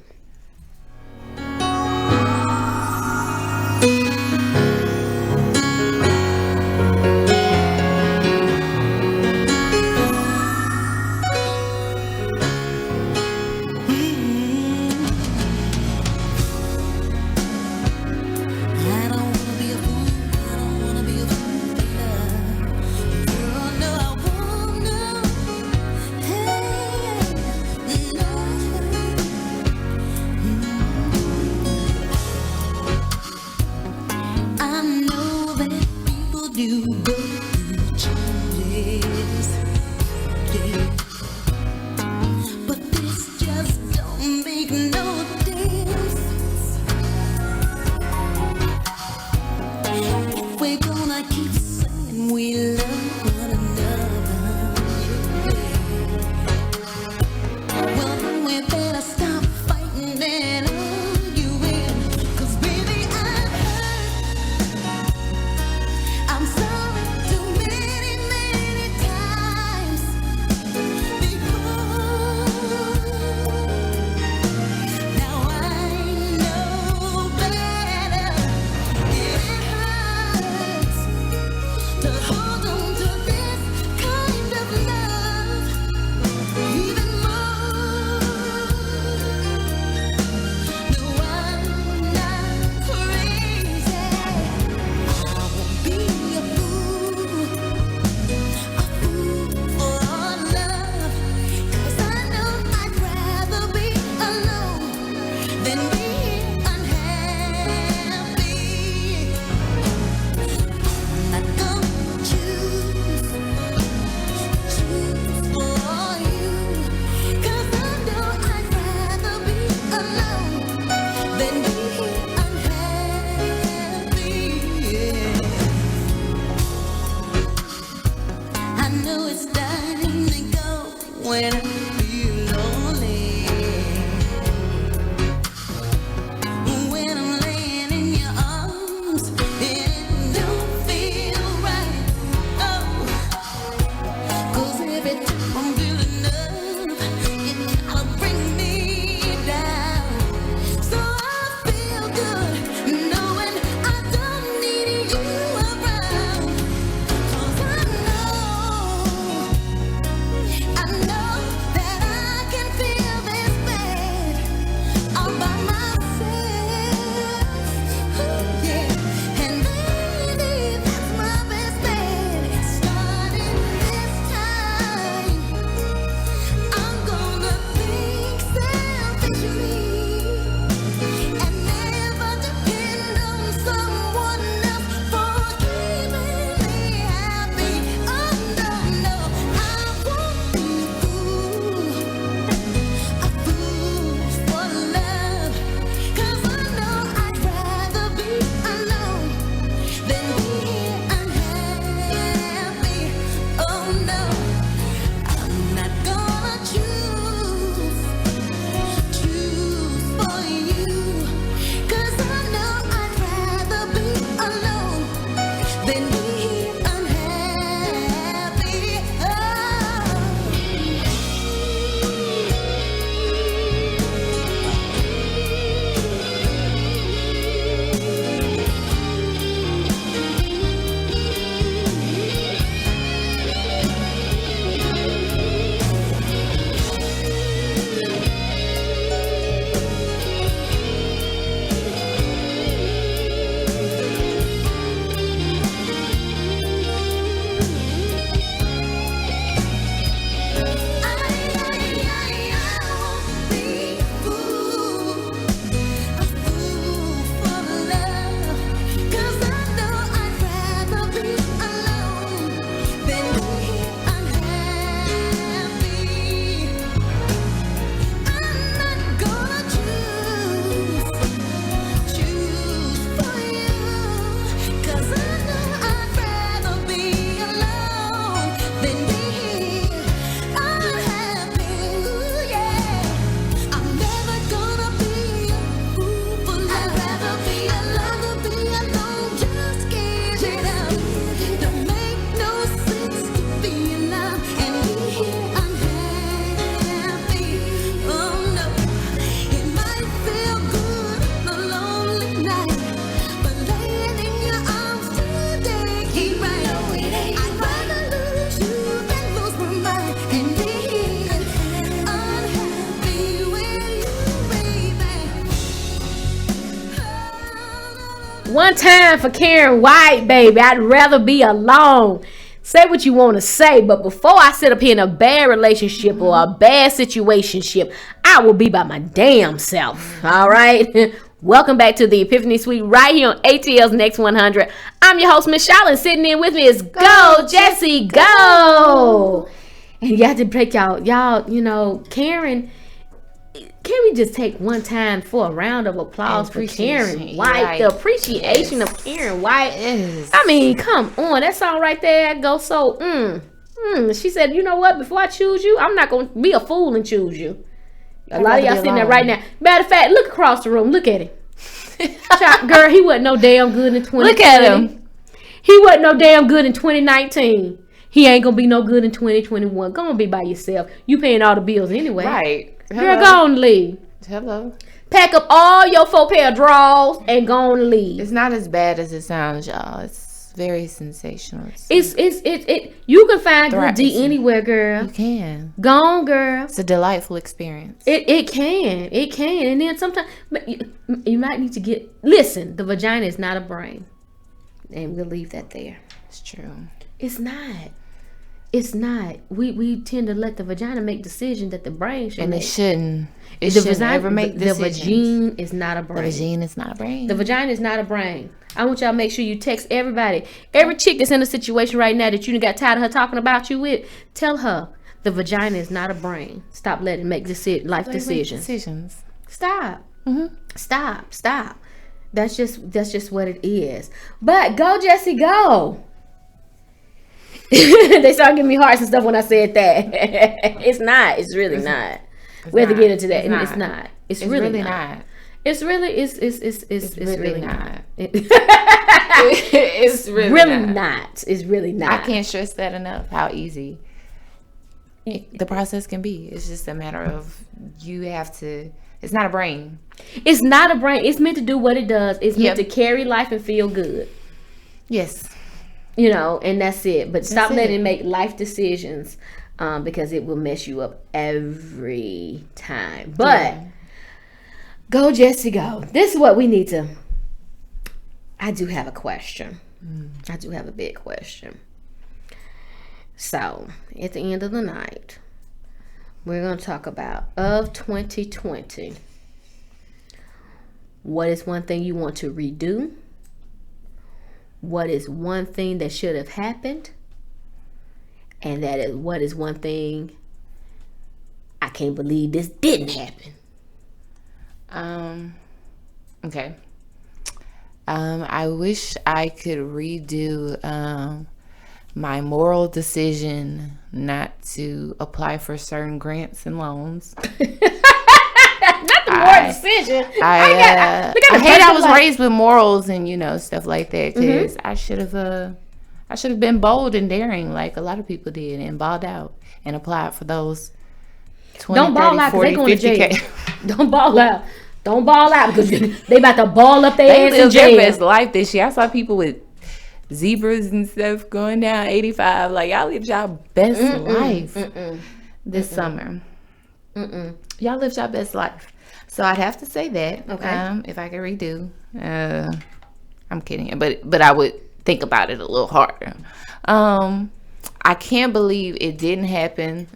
we love one another. Well, then we better stop fighting and arguing. 'Cause baby, I'm hurt. I'm sorry too many, many times before. Now I know better. It hurts to hold on to this kind of love even more. No, I'm not crazy. I won't be a fool for our love. 'Cause I know I'd rather be alone than be unhappy. I'm gonna choose for you. 'Cause I know I'd rather be alone than be unhappy. I know it's time to go when I feel lonely. When I'm laying in your arms, it don't feel right. Oh, 'cause every time I'm feeling love, it kinda bring me down. So I feel good knowing I don't need you around. 'Cause I know that I can feel this bad all by myself. Ooh, yeah. And baby, that's my best bet. Starting this time, I'm gonna think selfishly and never depend on someone else for keeping me happy. Oh no, no, I won't be a fool for love. 'Cause I know I'd rather be alone than be unhappy. Oh no, I'm not gonna choose for you. 'Cause I know I'd rather be alone than be unhappy. One time for Karen White, baby. I'd rather be alone. Say what you want to say, but before I sit up here in a bad relationship or a bad situationship, I will be by my damn self. All right. Welcome back to the Epiphany Suite right here on ATL's Next 100. I'm your host, Ms.Shala, and sitting in with me is Go, Jessi Go. And you have to break y'all, you know, Karen can we just take one time for a round of applause for Karen White? Right. The appreciation of Karen White. Yes. I mean, come on. That song right there goes so, She said, you know what? Before I choose you, I'm not going to be a fool and choose you. A lot of y'all sitting there right now. Matter of fact, look across the room. Look at him. Girl, he wasn't no damn good in 2020. Look at him. He wasn't no damn good in 2019. He ain't going to be no good in 2021. Go on, be by yourself. You paying all the bills anyway. Right. Girl, go on and leave. Hello. Pack up all your 4 pair of drawers and go on and leave. It's not as bad as it sounds, y'all. It's very sensational. You can find good D anywhere, girl. You can. Go on, girl. It's a delightful experience. It can. And then sometimes you might need to listen, the vagina is not a brain. And we'll leave that there. It's true. It's not. We tend to let the vagina make decisions that the brain should make. And it shouldn't. It shouldn't ever make decisions. The vagina is not a brain. The vagina is not a brain. The vagina is not a brain. I want y'all to make sure you text everybody. Every chick that's in a situation right now that you done got tired of her talking about you with, tell her the vagina is not a brain. Stop letting it make life decisions. Stop. Mm-hmm. Stop. That's just what it is. But go, Jessi, go. They started giving me hearts and stuff when I said that. It's not. It's really not. We have to get into that. It's not. It's really not. It's really not. It's really not. It's really not. I can't stress that enough. How easy the process can be. It's just a matter of you have to. It's not a brain. It's not a brain. It's meant to do what it does. It's meant to carry life and feel good. Yes. And that's it. But stop letting it make life decisions, because it will mess you up every time. But go, Jessi, go. This is what we need to. I do have a question. I do have a big question. So, at the end of the night, we're going to talk about of 2020. What is one thing you want to redo? What is one thing that should have happened? And what is one thing I can't believe this didn't happen? Okay. I wish I could redo my moral decision not to apply for certain grants and loans. Not the moral decision. I hate I was raised with morals and stuff like that, because I should have been bold and daring like a lot of people did and balled out and applied for those 20, Don't ball 30, out 40, 50K. Don't ball out. Don't ball out because they about to ball up their ass in jail. Their best life this year. I saw people with zebras and stuff going down 85. Like, y'all lived y'all best life this summer. Y'all lived y'all best life. So I'd have to say that. Okay. If I could redo. I'm kidding. But I would think about it a little harder. I can't believe it didn't happen.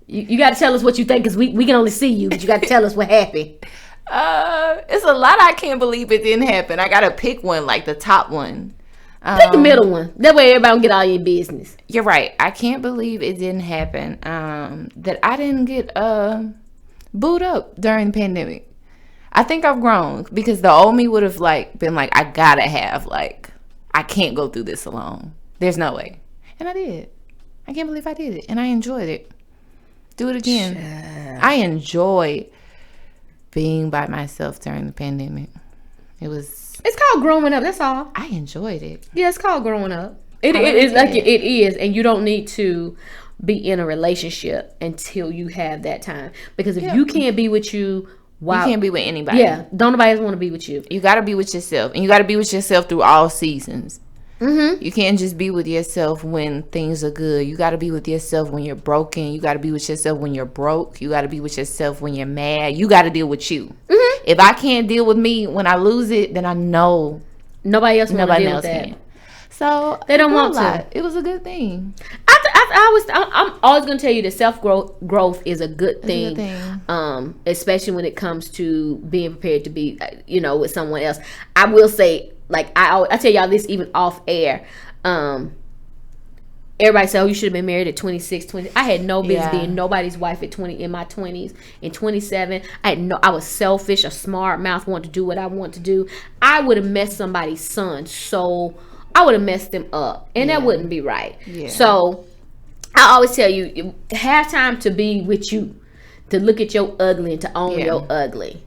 You got to tell us what you think, because we can only see you, but you got to tell us what happened. It's a lot I can't believe it didn't happen. I got to pick one, like the top one. Pick the middle one. That way everybody will get all your business. You're right. I can't believe it didn't happen. That I didn't get booed up during the pandemic. I think I've grown, because the old me would have been like, I gotta have, I can't go through this alone. There's no way. And I did. I can't believe I did it. And I enjoyed it. Do it again. I enjoyed being by myself during the pandemic. It's called growing up. That's all. I enjoyed it. Yeah, it's called growing up. It is, and you don't need to be in a relationship until you have that time. Because if you can't be with you, you can't be with anybody. Yeah, don't nobody else want to be with you. You got to be with yourself, and you got to be with yourself through all seasons. You can't just be with yourself when things are good. You got to be with yourself when you're broken. You got to be with yourself when you're broke. You got to be with yourself when you're mad. You got to deal with you. If I can't deal with me when I lose it, then I know nobody else can. So they don't want to. It was a good thing. I'm always gonna tell you that self growth is a good thing. Especially when it comes to being prepared to be, with someone else. I will say, I tell y'all this even off air. everybody say, oh, you should have been married at 26, 20. I had no business Yeah. being nobody's wife at 20 in my 20s. In 27, I was selfish, a smart mouth, wanted to do what I want to do. I would have messed somebody's son, so I would have messed them up, and that wouldn't be right. Yeah. So I always tell you, have time to be with you, to look at your ugly and to own your ugly.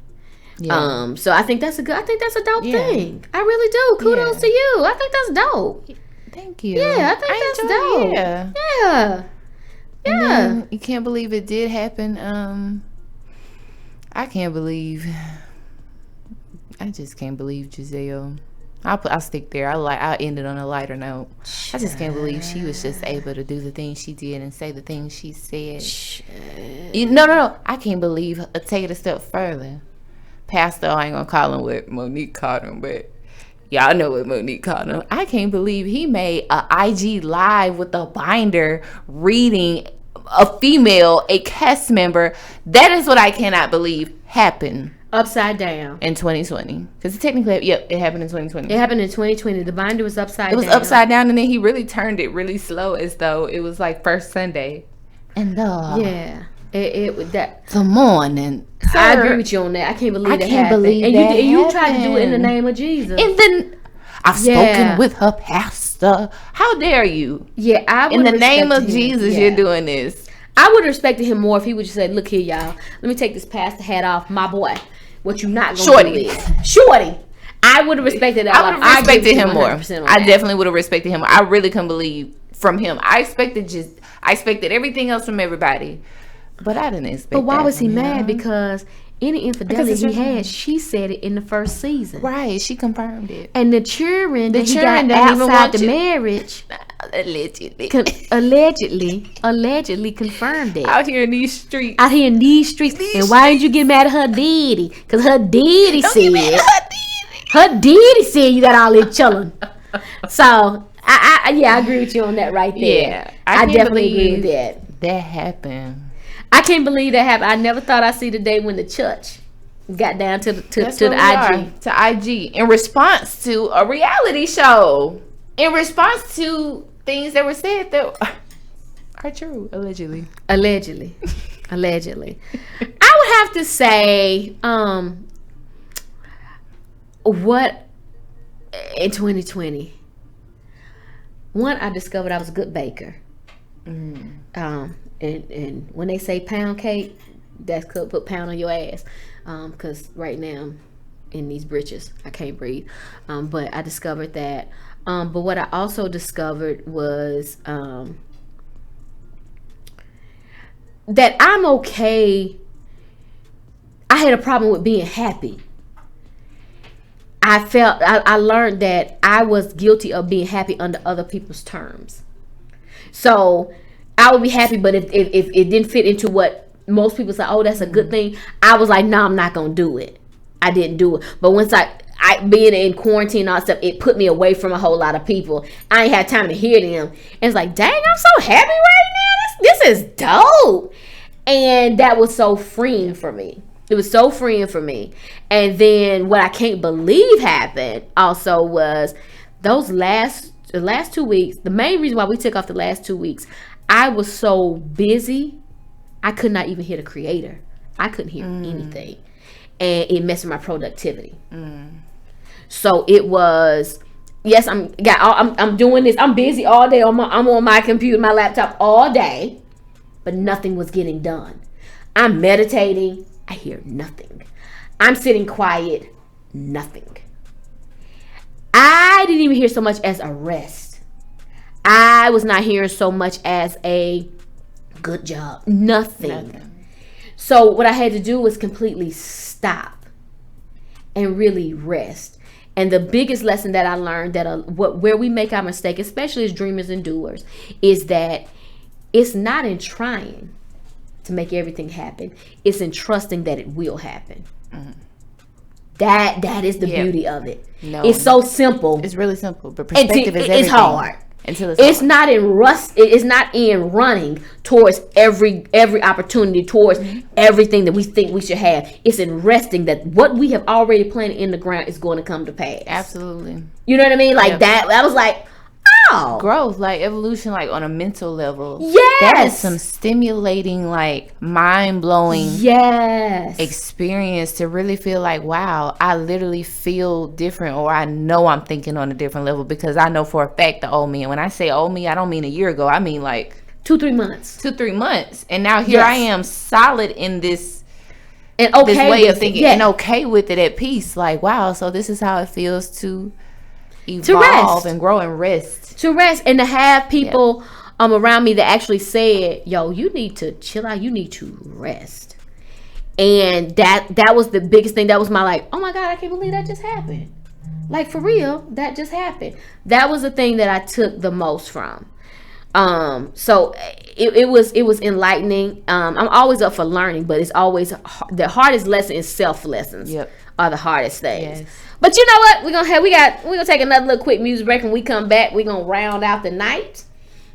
Yeah. So I think that's a dope Yeah. thing. I really do. Kudos to you. I think that's dope. Thank you. Yeah, I think that's dope. Yeah. Yeah. And Yeah. then you can't believe it did happen. I can't believe. I just can't believe Giselle. I'll stick there. I'll end it on a lighter note. I just can't believe she was just able to do the things she did and say the things she said. No. I can't believe. Take it a step further. Pastor, I ain't gonna call him what Monique called him, but y'all know what Monique called him. I can't believe he made a IG live with a binder reading a female, a cast member. That is what I cannot believe happened Upside down. in 2020. Because technically, it happened in 2020. It happened in 2020. The binder was upside down. It was upside down, and then he really turned it really slow, as though it was like first Sunday. And Yeah. the morning. I Sir, agree with you on that. I can't believe I that can't happened. believe and that you tried to do it in the happened. name of Jesus. And then I've Yeah. spoken with her pastor. How dare you? Yeah, I would. In the name of respected him. Jesus, Yeah. you're doing this. I would have respected him more if he would just said, "Look here, y'all. Let me take this pastor hat off, my boy. What you not gonna Shorty. do is Shorty." I would have respected that. I would have respected him more. 100% on I that. definitely would have respected him. I really couldn't believe from him. I expected everything else from everybody, but I didn't expect. But why that was he from mad? him. Because any infidelity it's he your- had, she said it in the first season. Right? She confirmed it. And the children that he children got don't even outside want the you. marriage Allegedly. allegedly confirmed it. Out here in these streets. Out here in these streets. And why did you get mad at her daddy? Because her daddy said, her daddy said you got all these children. So, I agree with you on that right there. Yeah, I can't definitely agree believe with that. That happened. I can't believe that happened. I never thought I'd see the day when the church got down to the That's where we are, IG. to IG in response to a reality show, in response to things that were said that are true, allegedly. Allegedly. I would have to say, what in 2020? One, I discovered I was a good baker. And when they say pound cake, that's could put pound on your ass. Because right now I'm in these britches, I can't breathe. But I discovered that. But what I also discovered was that I'm okay. I had a problem with being happy. I learned that I was guilty of being happy under other people's terms. So I would be happy, but if it didn't fit into what most people say, oh, that's a good thing, I was like, no, I'm not gonna do it. I didn't do it. But once I being in quarantine and all that stuff, it put me away from a whole lot of people. I ain't had time to hear them. And it's like, dang, I'm so happy right now. This is dope. And that was so freeing for me. It was so freeing for me. And then what I can't believe happened also was the last 2 weeks. The main reason why we took off the last 2 weeks, I was so busy, I could not even hear the creator. I couldn't hear anything. And it messed with my productivity. So it was, yes, I'm doing this. I'm busy all day. I'm on my computer, my laptop all day, but nothing was getting done. I'm meditating. I hear nothing. I'm sitting quiet. Nothing. I didn't even hear so much as a rest. I was not hearing so much as a good job. Nothing. So what I had to do was completely stop and really rest. And the biggest lesson that I learned, that where we make our mistake, especially as dreamers and doers, is that it's not in trying to make everything happen. It's in trusting that it will happen. That is the beauty of it. No. It's so simple. It's really simple, but perspective is It's everything. hard. Until It's not in rust. It's not in running towards every opportunity, towards everything that we think we should have. It's in resting that what we have already planted in the ground is going to come to pass. Absolutely. You know what I mean? Like that. I was like, No. growth, like evolution, like on a mental level. Yes. That is some stimulating, like mind-blowing experience to really feel like, wow, I literally feel different, or I know I'm thinking on a different level, because I know for a fact the old me, and when I say old me, I don't mean a year ago, I mean like 2-3 months. 2-3 months. And now here I am, solid in this and okay this way of thinking, and yeah. okay with it, at peace. Like, wow, so this is how it feels to evolve and grow and rest. To rest, and to have people around me that actually said, yo, you need to chill out, you need to rest. And that was the biggest thing. That was my like, oh my God, I can't believe that just happened. Like, for real, that just happened. That was the thing that I took the most from. So it was enlightening. I'm always up for learning, but it's always the hardest lesson is self lessons. Are the hardest things. Yes. But you know what? We're gonna take another little quick music break. When we come back, we're gonna round out the night.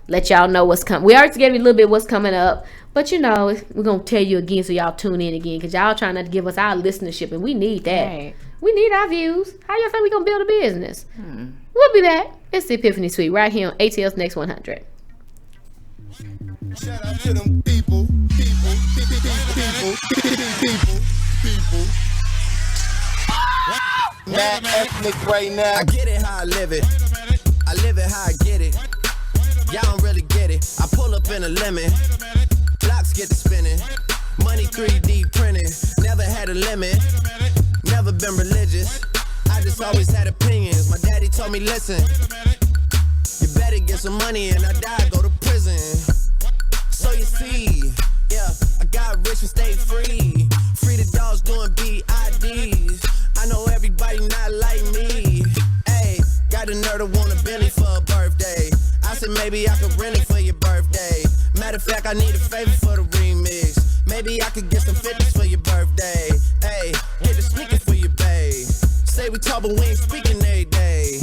Let y'all know what's coming. We already gave you a little bit what's coming up, but you know, we're gonna tell you again so y'all tune in again, because y'all trying not to give us our listenership, and we need that. Right. We need our views. How y'all think we gonna build a business? We'll be back. It's the Epiphany Suite right here on ATL's Next 100. Shout out to them people. Mad ethnic right now. I get it how I live it. I live it how I get it. Y'all don't really get it. I pull up in a lemon. Blocks get to spinning. Money 3D printing. Never had a limit. Never been religious. I just always had opinions. My daddy told me, listen, you better get some money and I die, go to prison. So you see, yeah, I got rich and stayed free. Free the dogs doing BIDs. I know everybody not like me. Hey, got a nerd to want a Bentley for a birthday. I said maybe I could rent it for your birthday. Matter of fact, I need a favor for the remix. Maybe I could get some 50s for your birthday. Hey, hit the sneaker for your babe. Say we talk, but we ain't speaking every day.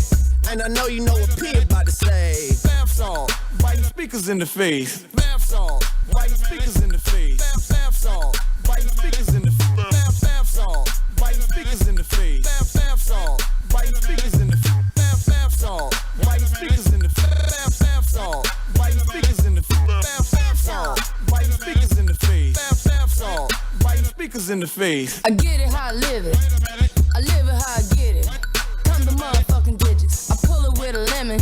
And I know you know what P about to say. Bath salt, biting speakers in the face. Bath salt, biting speakers in the face. Bath salt, biting speakers in the face. Bath salt, biting speakers in the face. Bath salt, biting speakers in the face. Bath salt, biting speakers in the face. Bath salt, biting speakers in the face. Bath salt, biting speakers in the face. Bath salt, biting speakers in the face. I get it how I live it. I live it how I get it. Come the motherfucking digits. I pull it with a lemon.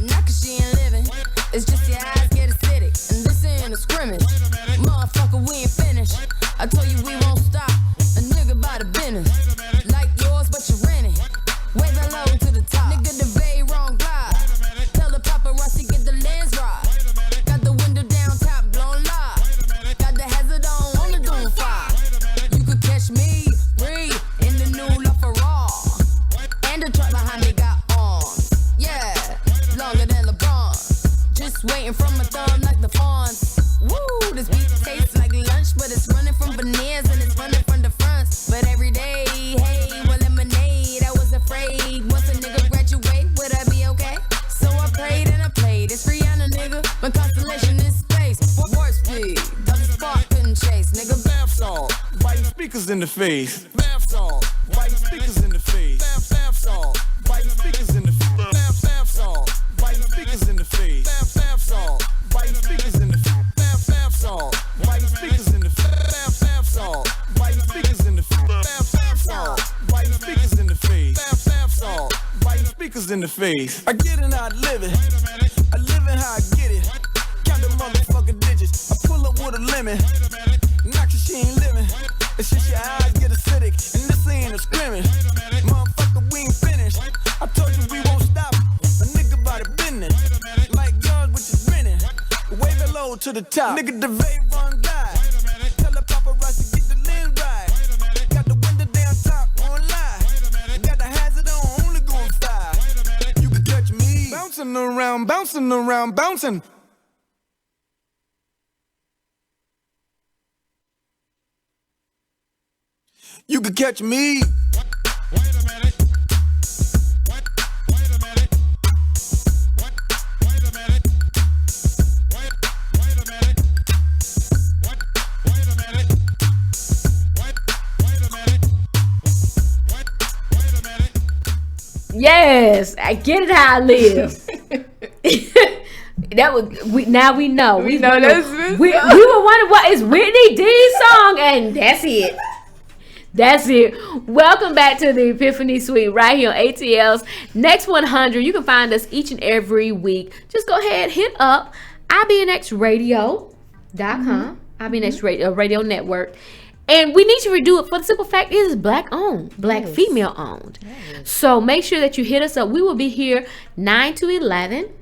Not cause she ain't living. It's just your eyes get acidic. And this ain't a scrimmage. Motherfucker, we ain't finished. I told you we won't stop. A nigga by the business. Like yours, but you rent it. Way that low to the top. Nigga, the very wrong glide. Tell the paparazzi get the lens right. Got the window down, top blown live. Got the hazard on the doom fire. You could catch me, breathe, in the new LaFerrari. And the truck behind me got on. Yeah, longer than LeBron. Just waiting from my thumb like the fawns. Woo, this beat tastes like lunch, but it's running from veneers and it's running from the fronts. But every day, hey, well, lemonade, I was afraid. Once a nigga graduate, would I be okay? So I prayed and I played. It's Rihanna, nigga. My constellation is space. Warp speed, double spark couldn't chase, nigga. Bath salt, biting speakers in the face. Bath salt, biting speakers in the face. Bath salt, biting speakers in the face. Bath salt, biting speakers in the face. Bath salt, biting speakers in the face. Bath salt, biting speakers in the face. Bath salt, biting speakers in the face. Bath salt, biting speakers in the face. Bath salt, biting speakers in the face. I get it how I live it. I live it how I get it. Count the motherfucking digits. I pull up with a lemon. Not cause she ain't living. It's just your eyes get acidic. And this ain't a scrimmage. Motherfucker, we ain't finished. I told you we won't stop. A nigga by the business. Like yours, which is renting. Wave it low to the top. Nigga, the vape run glide. Tell the paparazzi get the lens right. Got the window down top, won't lie. Got the hazard on, only going 5. You can touch me. Bouncing around, bouncing around, bouncing. You could catch me. Yes, I get it how I live. That was now we know. We know that's we were wondering what is Whitney D's song, and that's it. That's it. Welcome back to the Epiphany Suite right here on ATL's Next 100. You can find us each and every week. Just go ahead, hit up IBNXradio.com, IBNX Radio Network. And we need to redo it for the simple fact it is black owned, black female owned. Yes. So make sure that you hit us up. We will be here 9 to 11.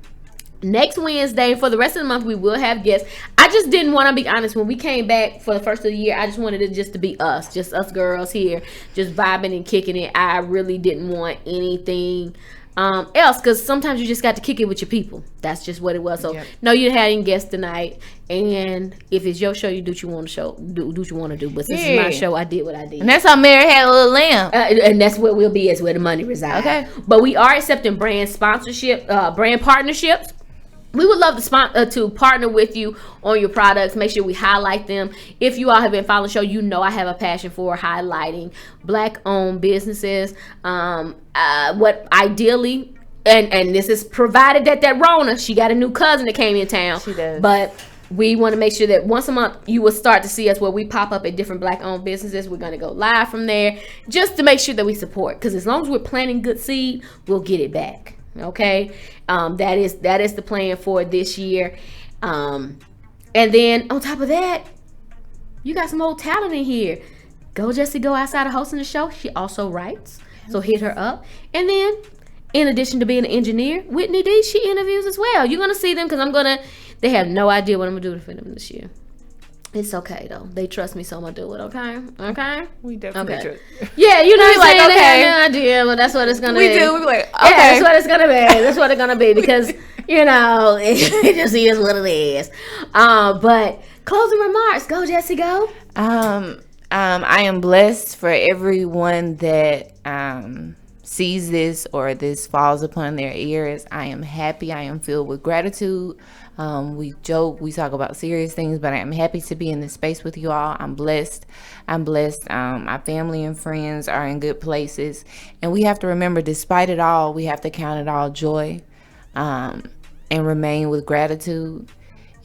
Next Wednesday, for the rest of the month, we will have guests. I just didn't want to be honest. When we came back for the first of the year, I just wanted it just to be us, just us girls here, just vibing and kicking it. I really didn't want anything else, because sometimes you just got to kick it with your people. That's just what it was. So no, you had any guests tonight, and if it's your show, you do what you want to do what you want to do. But since it's my show, I did what I did. And that's how Mary had a little lamb. And that's where we'll be, is where the money resides. Okay. But we are accepting brand sponsorship, brand partnerships. We would love to partner with you on your products. Make sure we highlight them. If you all have been following the show, you know I have a passion for highlighting black-owned businesses. What ideally, and this is provided that Rona, she got a new cousin that came in town. She does. But we want to make sure that once a month you will start to see us where we pop up at different black-owned businesses. We're going to go live from there just to make sure that we support. Because as long as we're planting good seed, we'll get it back. Okay, that is the plan for this year, and then on top of that, you got some old talent in here. Go Jessi Go, outside of hosting the show, she also writes, so hit her up. And then, in addition to being an engineer, Whitney D, she interviews as well. You're gonna see them because they have no idea what I'm gonna do for them this year. It's okay though. They trust me, so I'm gonna do it. Okay. We definitely trust. Yeah, you know, like, okay, they have no idea, but that's what it's gonna be. We do. We're like, okay, yeah, that's what it's gonna be. That's what it's gonna be because you know it just is what it is. But closing remarks. Go Jessi Go. I am blessed for everyone that sees this or this falls upon their ears. I am happy. I am filled with gratitude. We joke, we talk about serious things, but I am happy to be in this space with you all. I'm blessed. My family and friends are in good places, and we have to remember, despite it all, we have to count it all joy, and remain with gratitude,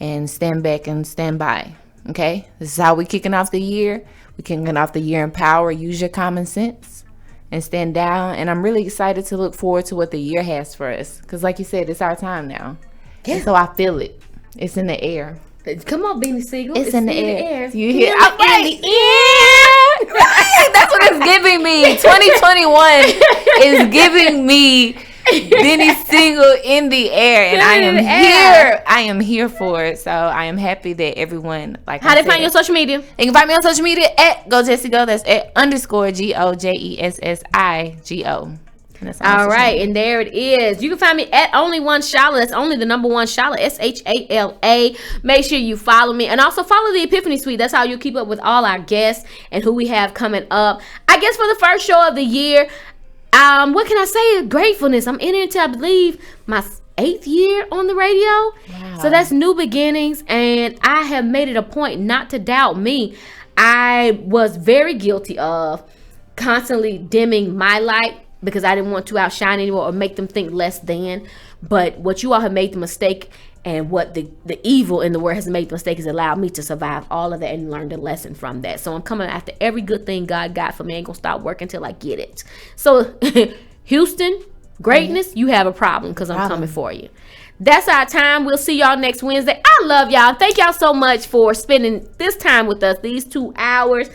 and stand back and stand by. Okay, this is how we kicking off the year. We kicking off the year in power. Use your common sense and stand down. And I'm really excited to look forward to what the year has for us, because like you said, it's our time now. Yeah. And so I feel it. It's in the air. Come on, Beanie Siegel. It's in the air. You hear? I'm in the air. Right. That's what it's giving me. 2021 is giving me Beanie Siegel in the air, and I am here. I am here for it. So I am happy that everyone How they find you on social media? They can find me on social media at Go Jessi Go. That's at _GOJESSIGO. All right, and there it is. You can find me at only one Shala. That's only the number one Shala, SHALA. Make sure you follow me, and also follow the Epiphany Suite. That's how you'll keep up with all our guests and who we have coming up. I guess for the first show of the year, what can I say? Gratefulness. I'm entering into, I believe, my 8th year on the radio. Wow. So that's new beginnings, and I have made it a point not to doubt me. I was very guilty of constantly dimming my light because I didn't want to outshine anyone or make them think less than. But what you all have made the mistake, and what the evil in the world has made the mistake, is allowed me to survive all of that and learn the lesson from that. So I'm coming after every good thing God got for me. I ain't gonna stop working until I get it. So Houston, greatness, you have a problem, because I'm coming for you. That's our time. We'll see y'all next Wednesday. I love y'all. Thank y'all so much for spending this time with us, these 2 hours.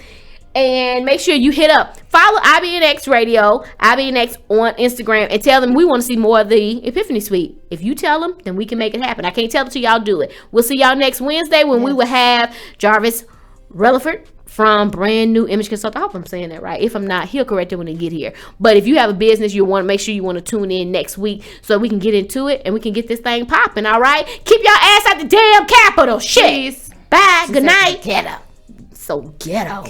And make sure you follow IBNX Radio, IBNX on Instagram, and tell them we want to see more of the Epiphany Suite. If you tell them, then we can make it happen. I can't tell it till y'all do it. We'll see y'all next Wednesday when we will have Jarvis Relaford from Brand New Image Consultant. I hope I'm saying that right. If I'm not, he'll correct it when they get here. But if you have a business, you want to make sure you want to tune in next week so we can get into it and we can get this thing popping, all right? Keep y'all ass out the damn Capitol. Shit. Peace. Bye. Good night. Ghetto. So ghetto.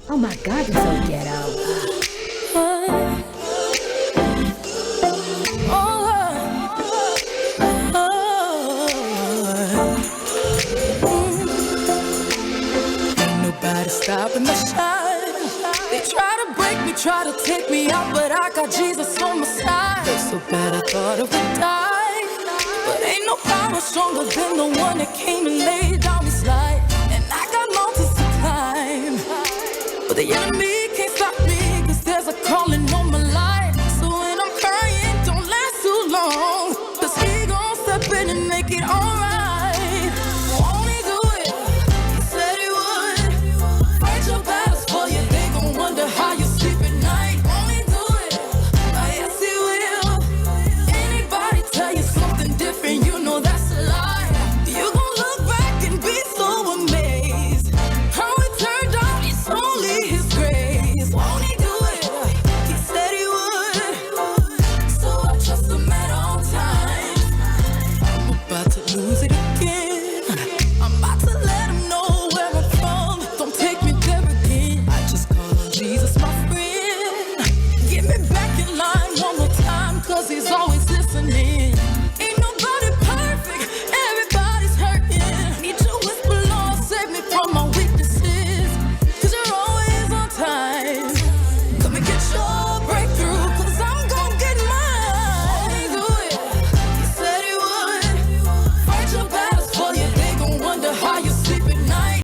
Oh my God, you're so ghetto. Ain't nobody stopping the shine. They try to break me, try to take me out, but I got Jesus on my side. Felt so bad I thought I would die. But ain't no power stronger than the one that came and laid down his life. And I got mountains to climb, but the enemy